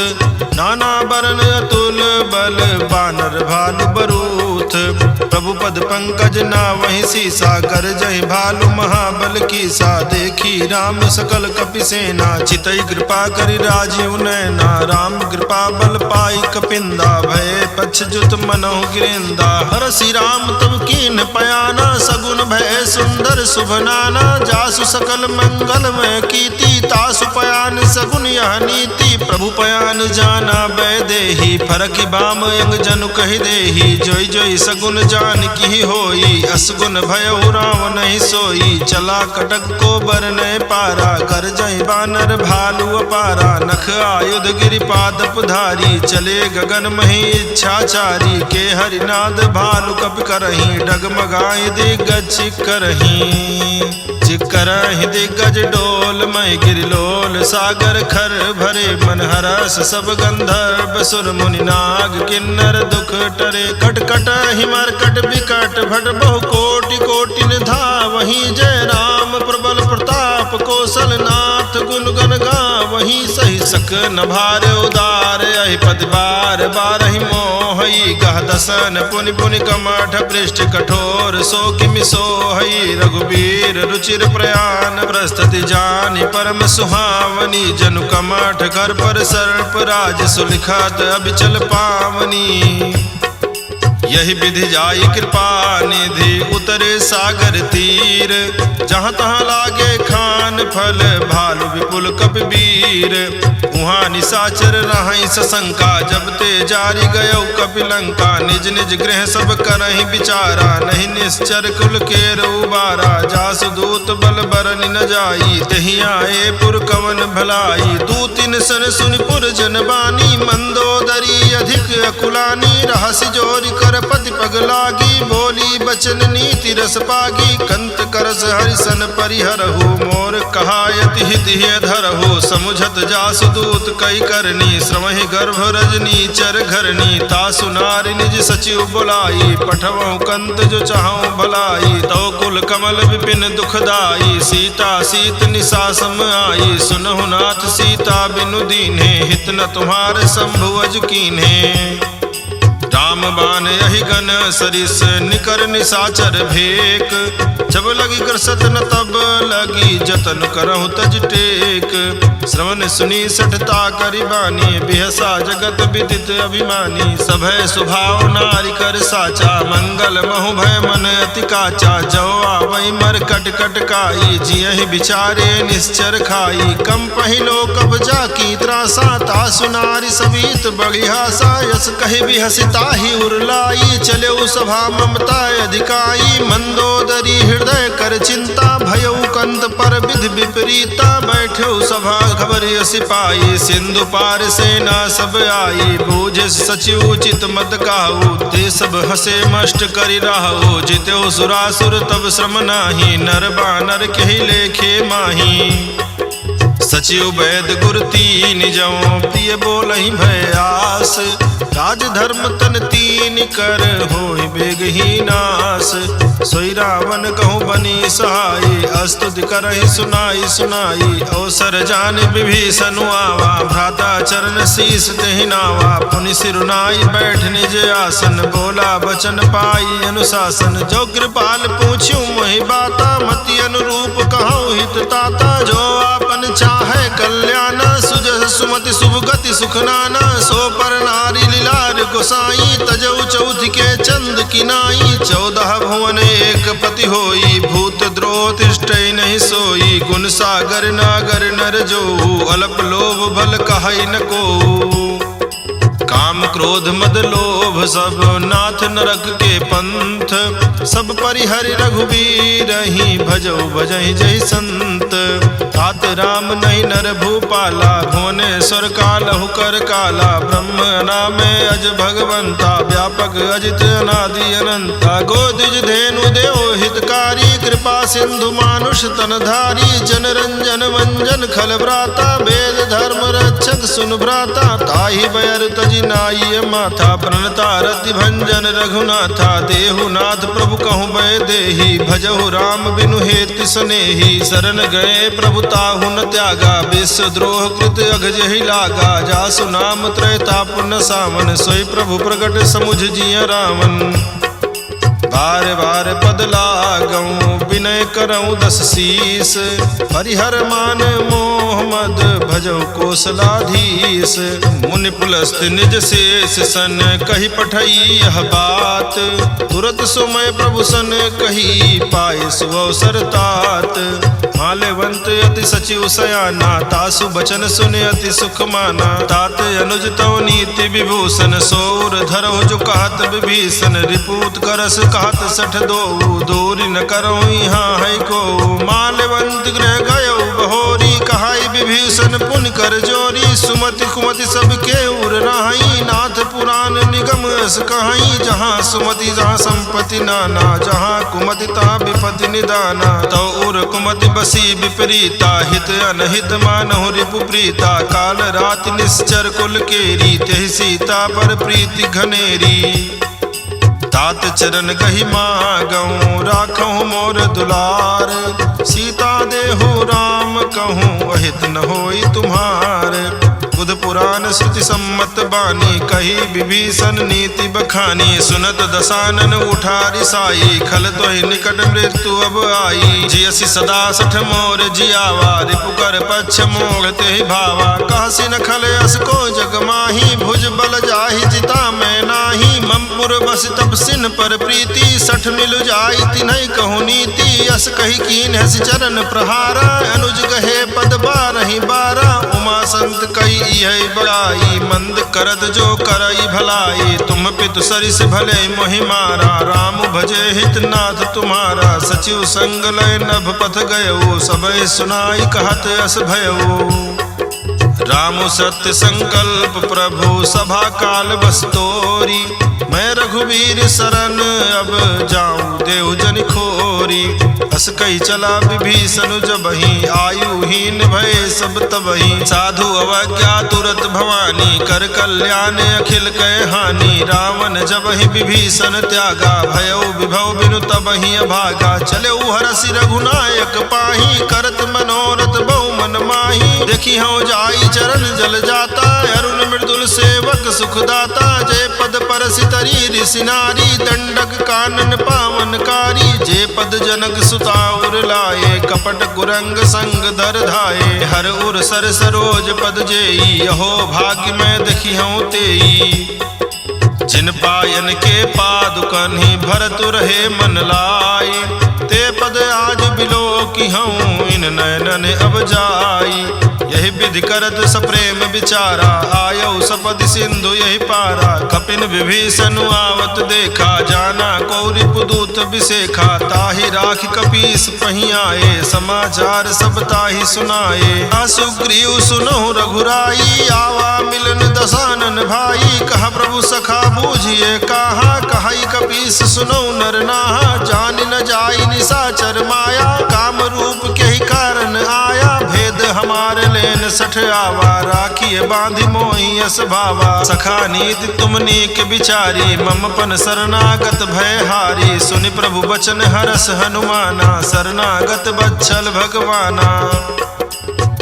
नाना बरन अतुल बल, बानर भालु बरूथ, प्रभु पद पंकज ना वहीं सीसा, कर जय भालु महाबल कीसा, देखी राम सकल कपि सेना, चितई कृपा करि राजीव नैना, राम कृपा बल पाई कपिंदा, भय पक्षजुत मनहु गिरिंदा, हरषि राम तब कीन पयाना, सगुन भय सुंदर शुभ नाना, जासु सकल मंगल में कीति, तासु पयान सगुन यह नीति, प्रभु पयान जाना बैदेही, फरकि बाम अंग जनु कहि देही, जोई जोई सगुन जान की होई, असगुन भयउ राम नहीं सोई, चला कटक को बर नय पारा, कर जय बानर भालु अपारा, नख आयुध गिरिपादप धारी, चले गगन मही इच्छाचारी, के हरिनाद भालु कपि करही, डगमगाई दिग्गज करही, चिकरहि दिग्गज डोल मय गिरिलोल, सागर खर भरे मन हरस, सब गंधर्व सुर मुनि नाग, किन्नर दुख टरे, कटकट हिमरकट विकट भट, बहु कोटि कोटि निधा, वहीं जय राम प्रबल कौशलनाथ गुण गण गावहीं सही सक न भार उदार अहि पद बार बारहि मोहई गह दसन पुनि पुनि कमठ पृष्ठ कठोर सो किमि सोहई रघुबीर रुचिर प्रयाण प्रस्तुति जानि परम सुहावनी जनु कमठ कर पर सर्प राज सुलिखत अबिचल पावनी यही विधि जाई कृपा निधि उतरे सागर तीर जहाँ तहाँ लागे खान फल भालु विपुल कपिवीर उहाँ निशाचर रहई सशंका जब ते जारी गयो कपिलंका निज निज गृह सब करहि विचारा नहीं निश्चर कुल के उबारा जासु दूत बल बरन न जाई तहि आए पुर कवन भलाई दूतिन सन सुनि पुर जन बानी मंदोदरी अधिक अकुलानी रहसि जोरि कर पति पग लागी बोली बचन नीति रस पागी कंत करस हरिसन परिहरहु मोर कहायति हित धरहु समुझत जासु दूत कई करनी श्रमहि गर्भ रजनी चर घरनी तासु नारी निज सचिव बुलाई पठवहु कंत जो चाहूं भलाई तो कुल कमल विपिन दुखदाई सीता सीत निशा सम आई सुनहु नाथ सीता बिनु दीन्हे हित न तुम्हारे शंभुअज कीन्हे राम बान यही गन सरिस निकर निशाचर भेक जब लगी कर सतन तब लगी जतन करहु तज टेक श्रवण सुनी सठता करिबानी बिहसा जगत विदित अभिमानी सभय स्वभाव नारी कर साचा मंगल महु भय मन अति काचा जो आवै मर कट कट काई जियहि बिचारे निश्चर खाई कम पहिलो कब जाकी त्रासा तासु नारी सवीत बगिहासा यस कहि बिहसिता ही उरलाई चले सभा ममता अधिकाई मंदोदरी हृदय कर चिंता भयउ कंत पर विधि विपरीता बैठो सभा खबर सिपाही सिंधु पार सेना सब आई बूझ सचिव उचित मत काहू ते सब हसे मष्ट करि राहु जित्यो सुरासुर तब श्रम नाही नर बानर केहि लेखे माही सचिव वैद गुर तीन जौ प्रिय बोलहि भयास राज धर्म तन तीन कर होई बेगही नास सोई रावण कहूँ बनी सहाई अस्तुति करहि सुनाई सुनाई अवसर जान विभीषण आवा भ्राता चरण शीस तेहि नावा पुनि सिरुनाई बैठ निज आसन बोला बचन पाई अनुशासन जो कृपाल पूछ्यू मोहि बाता मति अनुरूप कहूँ हित ताता जो आपन चाहे कल्याण सुजह सुमति शुभ गति सुख नाना सो पर नारी लीलार गोसाई तजऊ चौथ के चंद किनाई 14 भुवन एक पति होई भूत द्रोह तिष्ठै नहीं सोई गुण सागर नागर नर जो अल्प लोभ भल कहै न को काम क्रोध मद लोभ सब नाथ नरक के पंथ सब परिहरि रघुबीर ही भजौ भजहि जय संत तात राम नहीं नर भूपाला भुवनेश्वर कालहु कर काला ब्रह्म नाम अज भगवंता व्यापक अजित अनादि अनंता गोदिज धेनु देव हितकारी कृपा सिंधु मानुष तनधारी जन रंजन मंजन खल भ्राता वेद धर्म रक्षक सुन भ्राता ताहि बयर तजि नाई माथा प्रणता रति भंजन रघुनाथा देहुनाथ प्रभु कहूँ बय देहि भजहु राम बिनु हेति सनेहि शरण गए प्रभु ताहु न त्यागा विश्व द्रोह कृत अघ जहि लागा जासु नाम त्रैताप न सावन सोई प्रभु प्रगट समुझ जिय रावण बार बार पद लागऊं विनय करऊं 10 शीस परिहर मान मोह मद भजौ कौशलाधीश मुनि पुलस्त निज शेष सन कही पठई यह बात तुरत सुमय प्रभु सन कही पाए सुअवसर तात माल्यवंत अति सचिव सयाना तासु बचन सुने अति सुख माना तात अनुज तव नीति विभूषण सौर धरहु जो कहत विभीषण रिपूत करस कहत सठ दो दूरी न करो यहाँ है को माल्यवंत गृह गयो बहोरी कहाई विभीषण पुन कर जोरी सुमति कुमति सबके उर रहाई नाथ पुराण निगम अस कहाई जहाँ सुमति जहाँ संपत्ति नाना जहाँ कुमति तहाँ विपत्ति निदाना तो उर कुमति बसी विपरीता हित अनहित मानहु रिपु प्रीता काल रात निश्चर कुल केरी तेहि सीता पर प्रीति घनेरी तात चरण गहि मागऊँ राखऊँ मोर दुलार। सीता देहु राम कहूँ अहित न होई तुम्हार। बुध पुराण श्रुति सम्मत बानी कही विभीषण नीति बखानी। सुनत दसानन उठा रिसाई खल तोहि निकट मृत्यु अब आई। जियसि सदा सठ मोर जियावा रिपु कर पक्ष मोह तेहि भावा। कहसि न खल अस को जग माही भुज बल जाहि जिता मैं नाही। ममपुर बस तब सिन पर प्रीति सठ मिल जाई तिन्हि कहु नीति। अस कही कीन हस चरण प्रहारा अनुज गहे पद बारहि बारा। उमा संत कही यही बड़ाई मंद करत जो करई भलाई। तुम पितु सरिस भले मोहि मारा राम भजे हित नाथ तुम्हारा। सचिव संग लय नभ पथ गयो सबय सुनाई कहत अस भयो। राम सत्य संकल्प प्रभु सभा काल बस तोरी। मैं रघुवीर शरण अब जाऊं देव जन खोरी। अस कही चला विभीषण जबहि आयुहीन भय सब तबहि। साधु अवज्ञा तुरत भवानी कर कल्याण अखिल कह हानि। रावण जबहि विभीषण त्यागा भयो विभव बिनु तबहि अभागा। चले हरसि रघुनायक पाही करत मनोरथ बहु मन माही। देखी हूँ जाई चरण जल जाता अरुण मृदुल सेवक सुखदाता। जय पद परसि तरी ऋषि नारी दंडक कानन पावनकारी। जे पद जनक सुताउर लाए कपट कुरंग संग दर धाये। हर उर सर सरोज पद जेई यहो भाग्य में देखी हूँ तेई। जिन पायन के पादुकन ही भरत रहे मन लाई। ते पद आज बिलो की हूँ इन नयनन अब जाई। यही विधि करत सप्रेम विचारा आयो सपदि सिंधु यही पारा। कपिन विभीषण आवत देखा जाना कौरि पुदूत विशेखा। ताहि राखि कपीस पही आए समाचार सब ताहि सुनाए। सुग्रीव सुनहु रघुराई आवा मिलन दसानन भाई। कहा प्रभु सखा बूझिए कहा कहाई कपीस सुनहु नर नाहा। जान न जाई निशाचर माया काम रूप के ही कारण आया। भेद हमारे लेन सठ आवा राखिए बांधि मोहि यस भावा। सखा नीति तुम नीक विचारी मम पन शरणागत भय हारी। सुनि प्रभु वचन हरस हनुमाना शरणागत बच्छल भगवाना।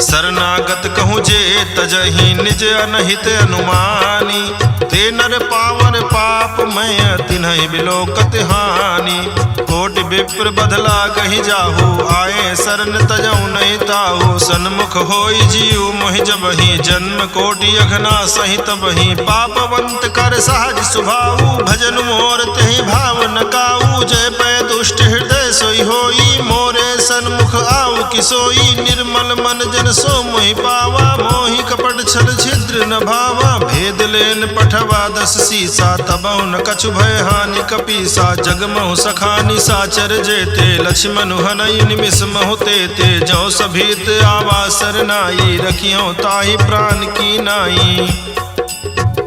शरणागत कहूँ जे तजहि निज अनहित अनुमानी। ते नर पावन पाप मैं तिन्हि बिलोकत हानि। कोटि विप्र बदला गहि जाहु आए शरण तजऊ नहीं ताहु। सन्मुख होई जीव मोहि जबहि जन्म कोटि अघना सहित बहि। पापवंत कर सहज स्वभाव भजन मोर तेहि भाव न काऊ। जय पै दुष्ट हृदय सोई होई मोरे सन्मुख आऊ किसोई। निर्मल मन जन सो मोहि पावा मोहि कपट छल छिद्र न भावा। भेद लेन पठवा दस सीसा तबहु न कछु भय हानि कपीसा। जगमहु सखानि साचर जेते लक्ष्मण हनई निमिष महु तेते। जो सभीत आवा सरनाई रखियो ताहि प्राण की नाई।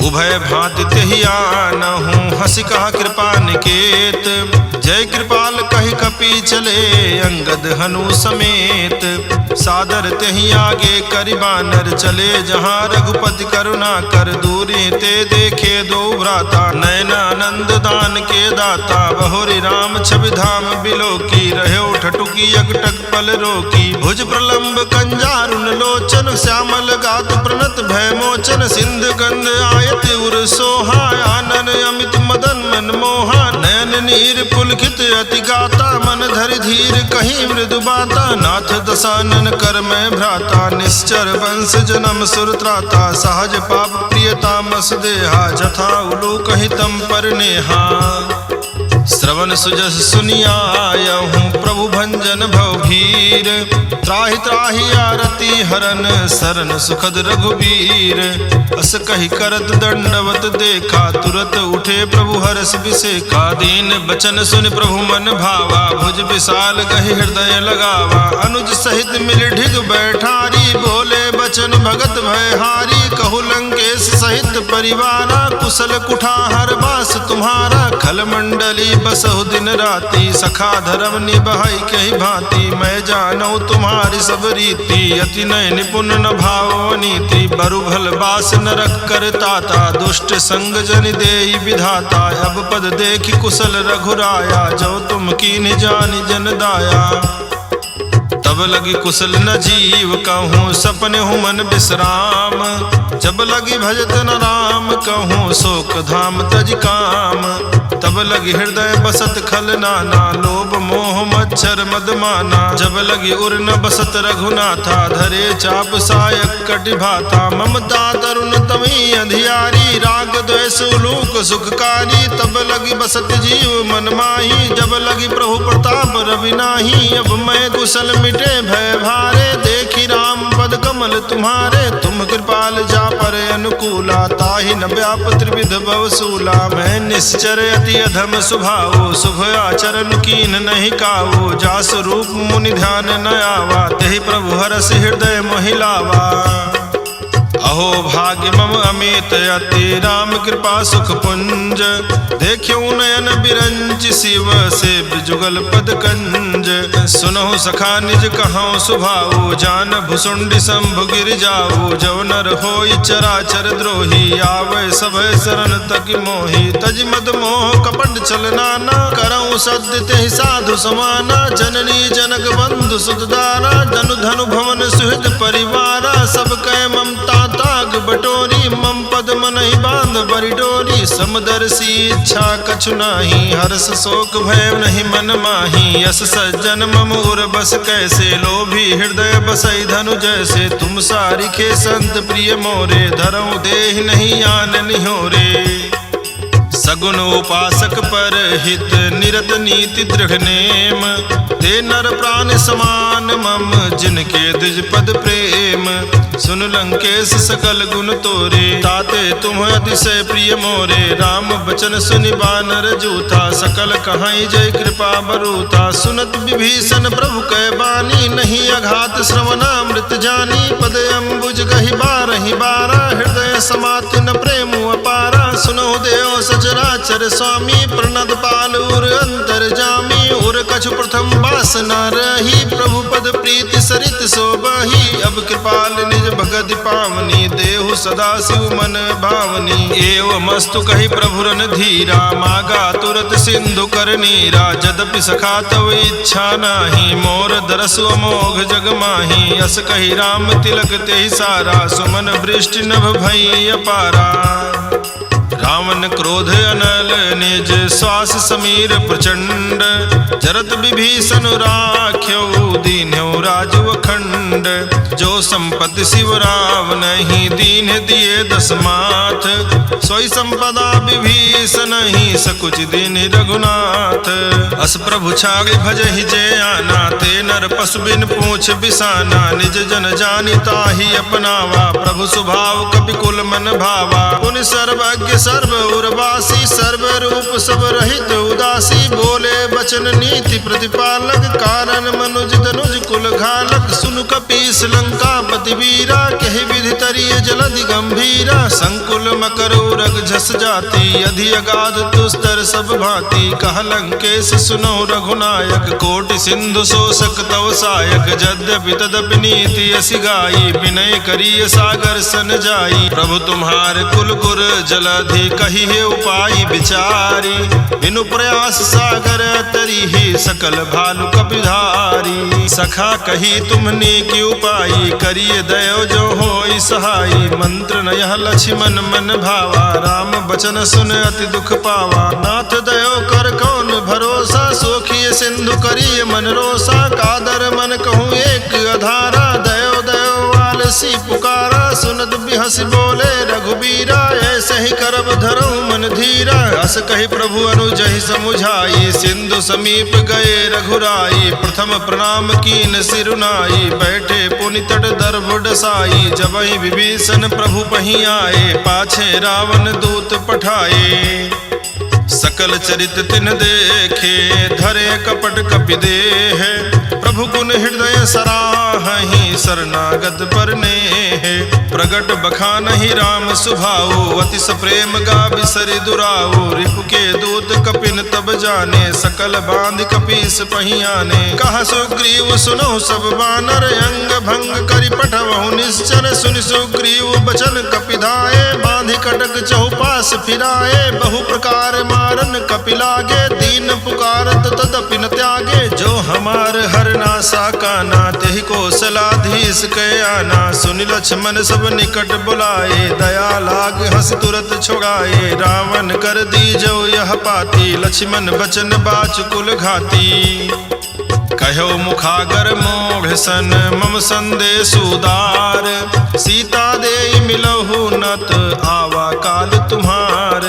उभय भांति तेहि आनहु हंसी कहा कृपा निकेत। जय कृपाल कहि कपि चले अंगद हनु समेत। सादर तेहि आगे करि बानर चले जहाँ रघुपति करुणा कर। दूरी ते देखे दो भ्राता नयनानंद दान के दाता। बहुरी राम छवि धाम बिलोकी रहो ठटुकी यकटक पल रोकी। भुज प्रलंब कंजारुन लोचन श्यामल गात प्रणत भय मोचन। सिंध गंध आयत उर सोहा आनन अमित मदन मन मोहा। नयन नीर पुलकित अति गाता मन धरि धीर कहीं मृदु बाता। नाथ दसानन कर मैं भ्राता निश्चर वंश जन्म सुर त्राता। सहज पाप प्रियता मस देहा जथा उलू कहीं तम पर नेहा। श्रवण सुजस सुनियायहूँ प्रभु भंजन भवभीर। त्राहि त्राहि आरती हरन शरण सुखद रघुबीर। अस कही करत दंडवत देखा तुरत उठे प्रभु हरस विसेखा। दीन बचन सुन प्रभु मन भावा भुज विशाल गहि हृदय लगावा। अनुज सहित मिल ढिग बैठारी बोले बचन भगत भयहारी। कहु लंकेश सहित परिवारा कुशल कुठार बास तुम्हारा। खल मंडली बसहु दिन राति सखा धर्म निभाई कही भांति। मैं जानौ तुम्हारी सब रीति, अति नय निपुण न भाव नीति। बरु भल बास नरक करताता, दुष्ट संग जन देई विधाता। अब पद देखि कुशल रघुराया, जो तुम कीन्ह जानि जन दाया। तब लगी कुशल न जीव कहूँ, सपने हूँ मन विश्राम। जब लगी भजत न राम कहूँ, शोक धाम तज काम। तब लगी हृदय बसत खल नाना, लोभ मोह मच्छर मद माना। जब लगी उर न बसत रघुनाथा, धरे चाप सायक कटि भाता। ममता तरुण तमी अधियारी, राग द्वेष उलूक सुखकारी। तब लगी बसत जीव मन माही, जब लगी प्रभु प्रताप रवि नाही। अब मैं कुशल मिटे भय भारे, देखी राम पद कमल तुम्हारे। तुम कृपाल जा पर अनुकूला, ताहि न व्याप त्रिविध भवसूला। मैं निश्चर अति अधम स्वभाव, शुभ आचरण कीन नहीं कावो। जास रूप मुनि ध्यान न आवा, तेहि प्रभु हरस हृदय महिलावा। अहो भाग्य मम अमित अति, राम कृपा सुख पुंज। देखियो नयन बिरंच, शिव से जुगल पद कंज। सुनहु सखा निज कहूँ सुभाऊ, जान भुसुंडी शंभु गिर जाऊ। जव नर होई चराचर द्रोही, आवे सभय शरण तक मोही। तज मद मोह कपट चल नाना, करऊँ सद्य तेहि साधु समाना। जननी जनक बंधु सुतदारा, धनु धनु भवन सुहृद परिवारा। सब कह ममता ताग बटोरी, मम पद मनहि बांध बरि डोरी। समदर्शी इच्छा कछु नाही, हर्ष शोक भय नहीं मन माही। यस सज्जन मम उर बस कैसे, लोभी हृदय बसई धनु जैसे। तुम सारिखे संत प्रिय मोरे, धरऊँ देहि नहीं आन निहोरे। सगुन उपासक पर हित, निरत नीति दृढ़ नेम। ते नर प्राण समान मम, जिनके द्विज पद प्रेम। सुन लंकेश सकल गुण तोरे, ताते तुम अतिशय प्रिय मोरे। राम बचन सुनि बानर जूथा, सकल कहाई जय कृपा बरूथा। सुनत विभीषण प्रभु कै बानी, नहीं अघात श्रवणामृत जानी। पद अम्बुज गहि बारहि बारा, हृदय समाति न प्रेम अपारा। सुनहु देव सचराचर स्वामी, प्रणद पाल उर अंतर जामी। उर कछु प्रथम वासना रही, प्रभु पद प्रीति सरित सोबही। अब कृपाल निज भगत पावनी, देहु सदा शिव मन भावनी। एव मस्तु कहि प्रभु रन धीरा, मागा तुरत सिंधु कर नीरा। जदपि सखा तव इच्छा नाही, मोर दरसु अमोघ जग माही। अस कहि राम तिलक तेहि सारा, सुमन वृष्टि नभ भई अपारा। रावण क्रोध अनल निज, श्वास समीर प्रचंड। जरत विभीषण राख्यो, दीन्यो राजु अखंड। जो संपत्ति शिव राव नहीं, दीन दिए दस माथ। सोई संपदा विभीषण ही, सकुच दीन रघुनाथ। अस प्रभु छागे भजहि जय आना, ते नर पशु बिन पूछ बिसाना। निज जन जानि ताहि अपनावा, प्रभु स्वभाव कपिकुल मन भावा। पुनि सर्वज्ञ सर्व उर्वासी, सर्व रूप सब रहित उदासी। बोले बचन नीति प्रतिपालक, कारण मनुज तनुज कुल घालक। सुनु कपीस लंकापति वीरा, कहि विधि तरिय जलधि गंभीरा। संकुल मकर उरग झस जाति, अधि अगाध दुस्तर सब भांति। कह लंकेश सुनो रघुनायक, कोटि सिंधु शोषक तव सायक। यद्यपि तदपि नीति असि गाई, विनय करिय सागर सन जाई। प्रभु तुम्हार कुल गुर जलधि, कही है उपाय विचारी। बिनु प्रयास सागर तरी ही, सकल भालु कपिधारी। सखा कही तुमने की उपाई, करिए दयो जो होई सहाई। मंत्र न यह लक्ष्मण मन भावा, राम बचन सुन अति दुख पावा। नाथ दयो कर कौन भरोसा, सोखिए सिंधु करिए मन रोसा। कादर मन कहूँ एक अधारा, दयो दयो आलसी पुकारा। सुनत बिहसी बोले रघुबीरा, ऐसे ही करब धरऊँ मन धीरा। अस कही प्रभु अनुजहि समुझाई, सिंधु समीप गए रघुराई। प्रथम प्रणाम कीन सिरुनाई, बैठे पुनि तट दर्भ डसाई। जबहि विभीषण प्रभु पही आए, पाछे रावण दूत पठाए। सकल चरित तिन देखे, धरे कपट कपि देह। प्रभु गुण हृदय सराहि, शरणागत पर नेह। प्रगट बखानहि राम सुभाऊ, अतिश प्रेम गा बिसरि दुराऊ। रिपु के दूत कपिन तब जाने, सकल बांध कपीस पहियाने। कहा सुग्रीव सुनो सब बानर, अंग भंग करि पठवहु निश्चर। सुनि सुग्रीव बचन कपिधाए, बांधि कटक चहुपास फिराए। बहु प्रकार मारन कपि लागे, दीन पुकारत तदपि न त्यागे। जो हमार हरनासा काना, तेहि कौशलाधीश कै आना। सुनि लक्ष्मण सब निकट बुलाए, दया लाग हंस तुरत छुड़ाए। रावण कर दीजो यह पाती, लक्ष्मण बचन बाचकुल घाती। कहो मुखागर मोढ़ सन, मम संदेश उदार। सीता दे मिलहु नत, आवा काल तुम्हार।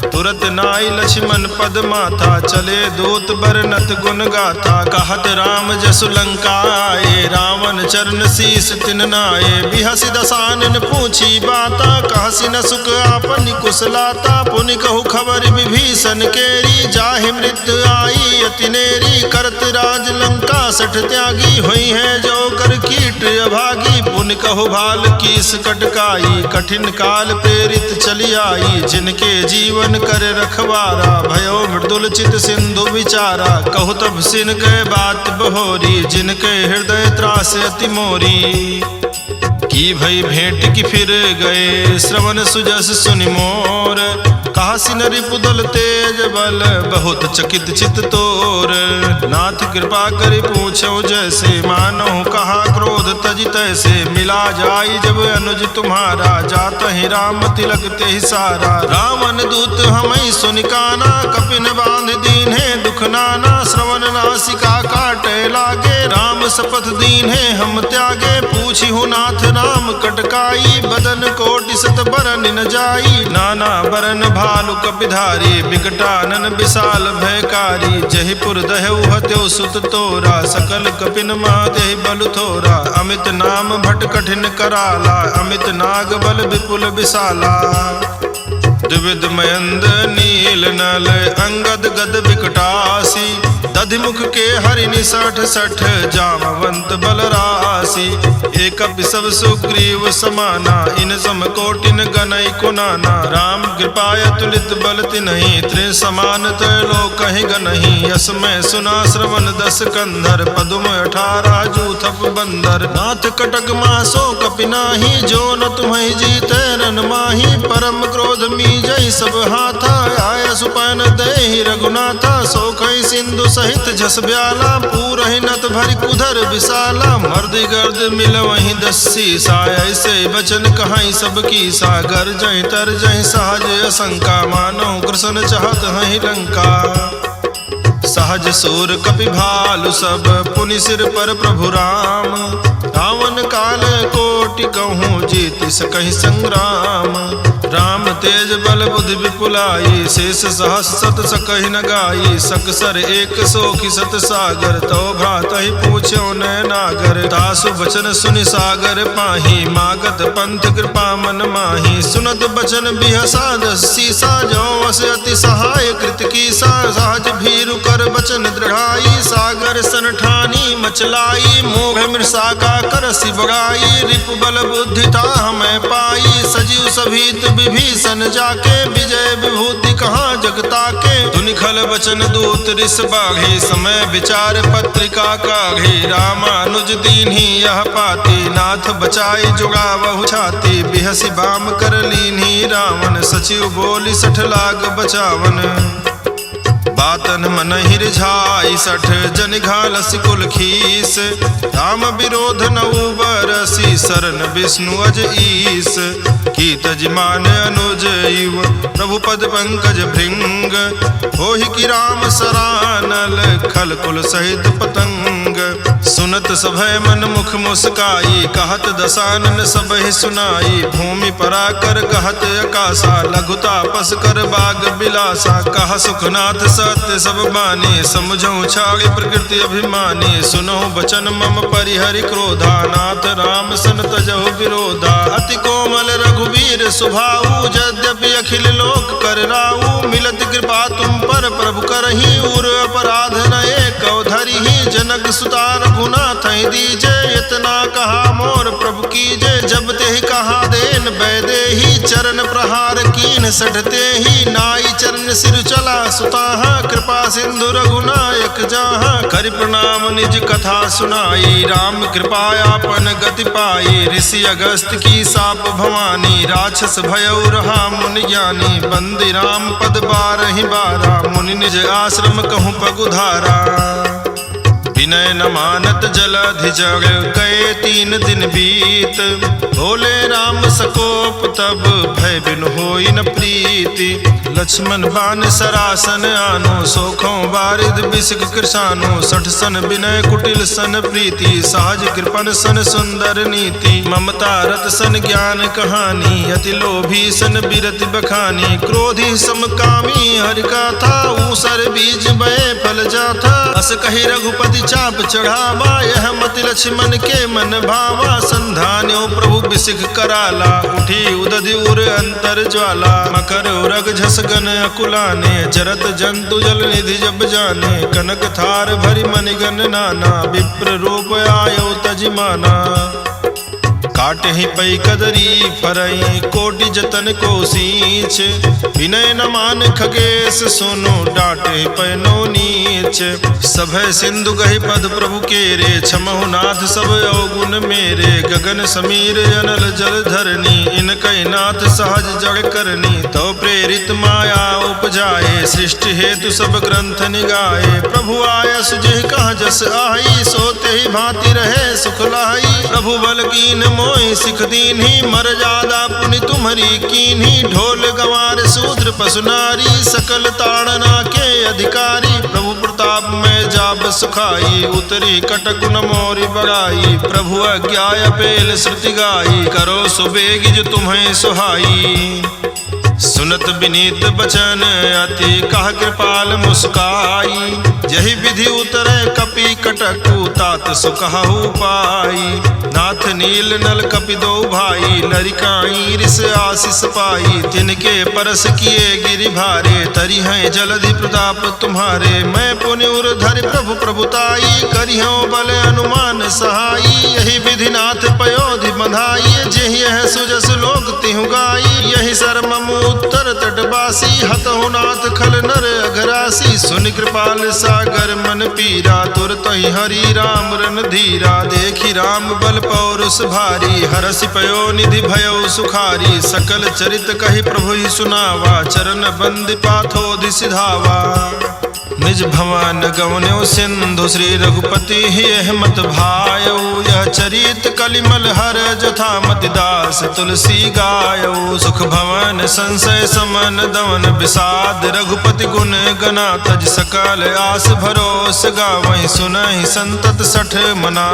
तुरत नाई लक्ष्मण पद माथा, चले दूत बरनत गुण गाथा। कहत राम जसु लंका आए, रावण चरण शीस तिन नाए। बिहसि दसानन पूछी बाता, कहसि न सुख आपन कुशलाता। पुनि कहु खबर विभीषण केरी, जाहि मृत्यु आई अति नेरी। करत राज लंका सठ त्यागी, हुई है जो कर कीट अभागी। पुनि कहु भाल कीस कटकाई, कठिन काल प्रेरित चली आई। जिनके जीवन कर रखवारा, भयो मृदुल चित सिंधु विचारा। कहु तब सिन गए बात बहोरी, जिनके हृदय त्रास अति मोरी। की भई भेंट की फिर गए, श्रवण सुजस सुनि मोर। कहासि न रिपुदल तेज बल, बहुत चकित चित तोर। नाथ कृपा करि पूछो जैसे, मानो कहा क्रोध तज तैसे। मिला जाई जब अनुज तुम्हारा, जात ही राम तिलक तेहि सारा। रावण दूत हमई सुनि काना, कपिन बांध दीन्हे दुख नाना। श्रवण नासिका काटे लागे, राम शपथ दीन्हे हम त्यागे। पूछी हूँ नाथ राम कटकाई, बदन कोटि सत बरन न जाई। नाना बरन भालु कपिधारी, बिकटानन विशाल भयकारी। जहिपुर दहु हत्यो सुत तोरा, सकल कपिन माते बल थोरा। अमित नाम भट कठिन कराला, अमित नाग बल विपुल विशाला। द्विविध मयंद नील नल, अंगद गद बिकटासी। दधिमुख के हरिनि सठ सठ, जामवंत बलरासी। एक सब सुग्रीव समाना, इन सम कोटिन गनई कुनाना। राम कृपाय तुलित बल तिन्हि, त्रि समान त्रैलोक कहि गनहि। यस मैं सुना श्रवण दस कंधर, पदुम 18 जूथप बंदर। नाथ कटक मासो कपि नाही, जो न तुम्हि जीते रन माही। परम क्रोध मी जय सब हाथा, आय सुपन देहि रघुनाथा। सोखई सिंधु सहित जस ब्याला, पूरहि नत भरि कुधर विशाला। मर्द गर्द मिल वहीं दस्सी सा, ऐसे बचन कहाई सब की सा। गर जय तर जय सहज असंका, मानो कृष्ण चाहत हहि लंका। सहज सूर कपि भालु सब, पुनि सिर पर प्रभु राम। रावण काल कोटि कहूँ, जीत सकहि संग्राम। राम तेज बल बुद्धि विपुलाई, शेष सहस सत सकहि न गाई। सकसर एक सोखि सत सागर, तो भ्रातहि पूछ्यो नैनागर। तासु बचन सुनि सागर पाही, मागत पंथ कृपा मन माही। सुनत बचन बिहसा दस्सी सा, जो वस अति सहाय कृत कीसा। सहज भीरु कर बचन दृढ़ाई, सागर सन ठानी मचलाई। मोघ मृषा का करसि बड़ाई, रिपु बल बुद्धि ता मैं पाई। सजीव सभीत विभीषण जाके, विजय विभूति कहाँ जगता के। धुनि खल बचन दूत रिस बाघी, समय विचार पत्रिका काढ़ी। रामानुज दीन्ही यह पाती, नाथ बचाई जुगावहु छाती। बिहसि बाम कर लीन्ही रावण, सचिव बोली सठ लाग बचावन। बातन मन हिरझाई सठ, जन घालसि कुल खीस। राम विरोध नऊ बरसी, शरण विष्णु अज ईस। की तजमान अनुज इव, प्रभु पद पंकज भृंग। होहि की राम सरानल, खल कुल सहित पतंग। सुनत सभय मन मुख मुस्काई, कहत दसानन सबहि सुनाई। भूमि पराकर कहत आकाशा, लघुता पस कर बाग बिलासा। कह सुखनाथ सत्य सब बानी, समझो छाड़ी प्रकृति अभिमानी। सुनो बचन मम परिहरि क्रोधा, नाथ राम सन तजहु विरोधा। अति कोमल रघुवीर सुभाऊ, यद्यपि अखिल लोक कर राऊ। मिलत कृपा तुम पर प्रभु करही, उर अपराध न एक धरिही। जनक सुतार रघुनाथ दीजे, इतना कहा मोर प्रभु कीजे। जब ते कहा देन बैदेही, चरण प्रहार कीन सठते ही। नाई चरण सिर चला सुताहा, कृपा सिंधु रघुनायक जाहा। कर प्रणाम निज कथा सुनाई, राम कृपायापन गति पाई। ऋषि अगस्त की साप भवानी, राक्षस भयउ रहा मुनि ज्ञानी। बंदी राम पद बारहि बारा, मुनि निज आश्रम कहूँ पगुधारा। विनय न मानत जलधि जग, गए 3 दिन बीत। बोले राम सकोप तब, भय बिनु होई न प्रीति। लक्ष्मण बान सरासन आनो, सोखों बारिद बिसक कृशानो। 60 सन विनय कुटिल सन प्रीति, सहज कृपन सन सुंदर नीति। ममता रत सन ज्ञान कहानी, अति लोभी सन बिरति बखानी। क्रोधी समकामी हरि कथा, ऊसर बीज बये फल जाथा। अस कही रघुपति चाप चढ़ावा, यह मति लक्ष्मण के मन भावा। संधान्यो प्रभु बिसिख कराला, उठी उदधि उर अंतर ज्वाला। मकर उरग झस गन अकुलाने, जरत जंतु जल निधि जब जाने। कनक थार भरि मणिगण नाना, विप्र रूप आयो तजिमाना। काटे ही पै कदरी फरई, कोटि जतन को सींच। विनय न मान खगेश सुनो, डांटे पैनो नीच। सभय सिंधु गहि पद प्रभु केरे, क्षमहु नाथ सब अवगुण मेरे। गगन समीर अनल जल धरनी, इनकै नाथ सहज जड़ करनी। तो प्रेरित माया उपजाए, सृष्टि हेतु सब ग्रंथ निगाए। प्रभु आयस जिह कह जस आई, सोते ही भांति रहे सुख लाई। प्रभु बल कीन मोहि सिख दीन्ही, मर्यादा पुनि तुम्हरी कीन्ही। ढोल गंवार शूद्र पशु नारी, सकल ताड़ना के अधिकारी। प्रभु प्रताप में जाब सुखाई, उतरी कटक न मोरी बड़ाई। प्रभु अज्ञाय पेल श्रुति गाई, करो सुबेग जो तुम्हें सुहाई। सुनत विनीत बचन अति, कह कृपाल मुस्काई। यही विधि उतरे कपि कटक, तात सुकहु पाई। नाथ नील नल कपि दो भाई, लरिकाई रिस आशीष पाई। तिनके परस किए गिरि भारे, तरी हैं जलधि प्रताप तुम्हारे। मैं पुनि उर धरि प्रभु प्रभुताई, करिहौ बल अनुमान सहाई। यही विधि नाथ पयोधि बंधाई, जेहि यह सुजस लोक तिहु गाई। यही सरमम उत्तर तटवासी, हतहु नाथ खल नर अघरासी। सुनि कृपाल सागर मन पीरा, तुरत ही हरि राम रन धीरा। देखी राम बल पौरुष भारी, हरसि पयो निधि भयो सुखारी। सकल चरित कहि प्रभु ही सुनावा, चरण बंद पाथोधि सिधावा। निज भवन गवन्यो सिंधु, श्री रघुपति ही मत भायो। यह चरित कलिमल हर जथा, मति दास तुलसी गायो। सुख भवन संशय समन दवन, विषाद रघुपति गुण गना। तज सकल आस भरोस गावहि, सुनहि संतत सठ मना।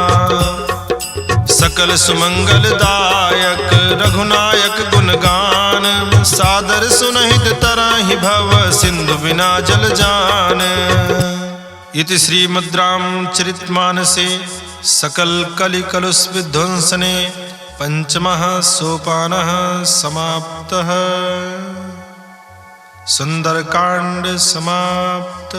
सकल सुमंगल दायक रघुनायक गुणगान, सादर सुनहित तरहि भव सिंधु बिना जल जान। इति श्रीमद् रामचरितमानसे सकल कलि कलुष विध्वंसने पंचमः सोपानः समाप्तः। सुंदरकांड समाप्त।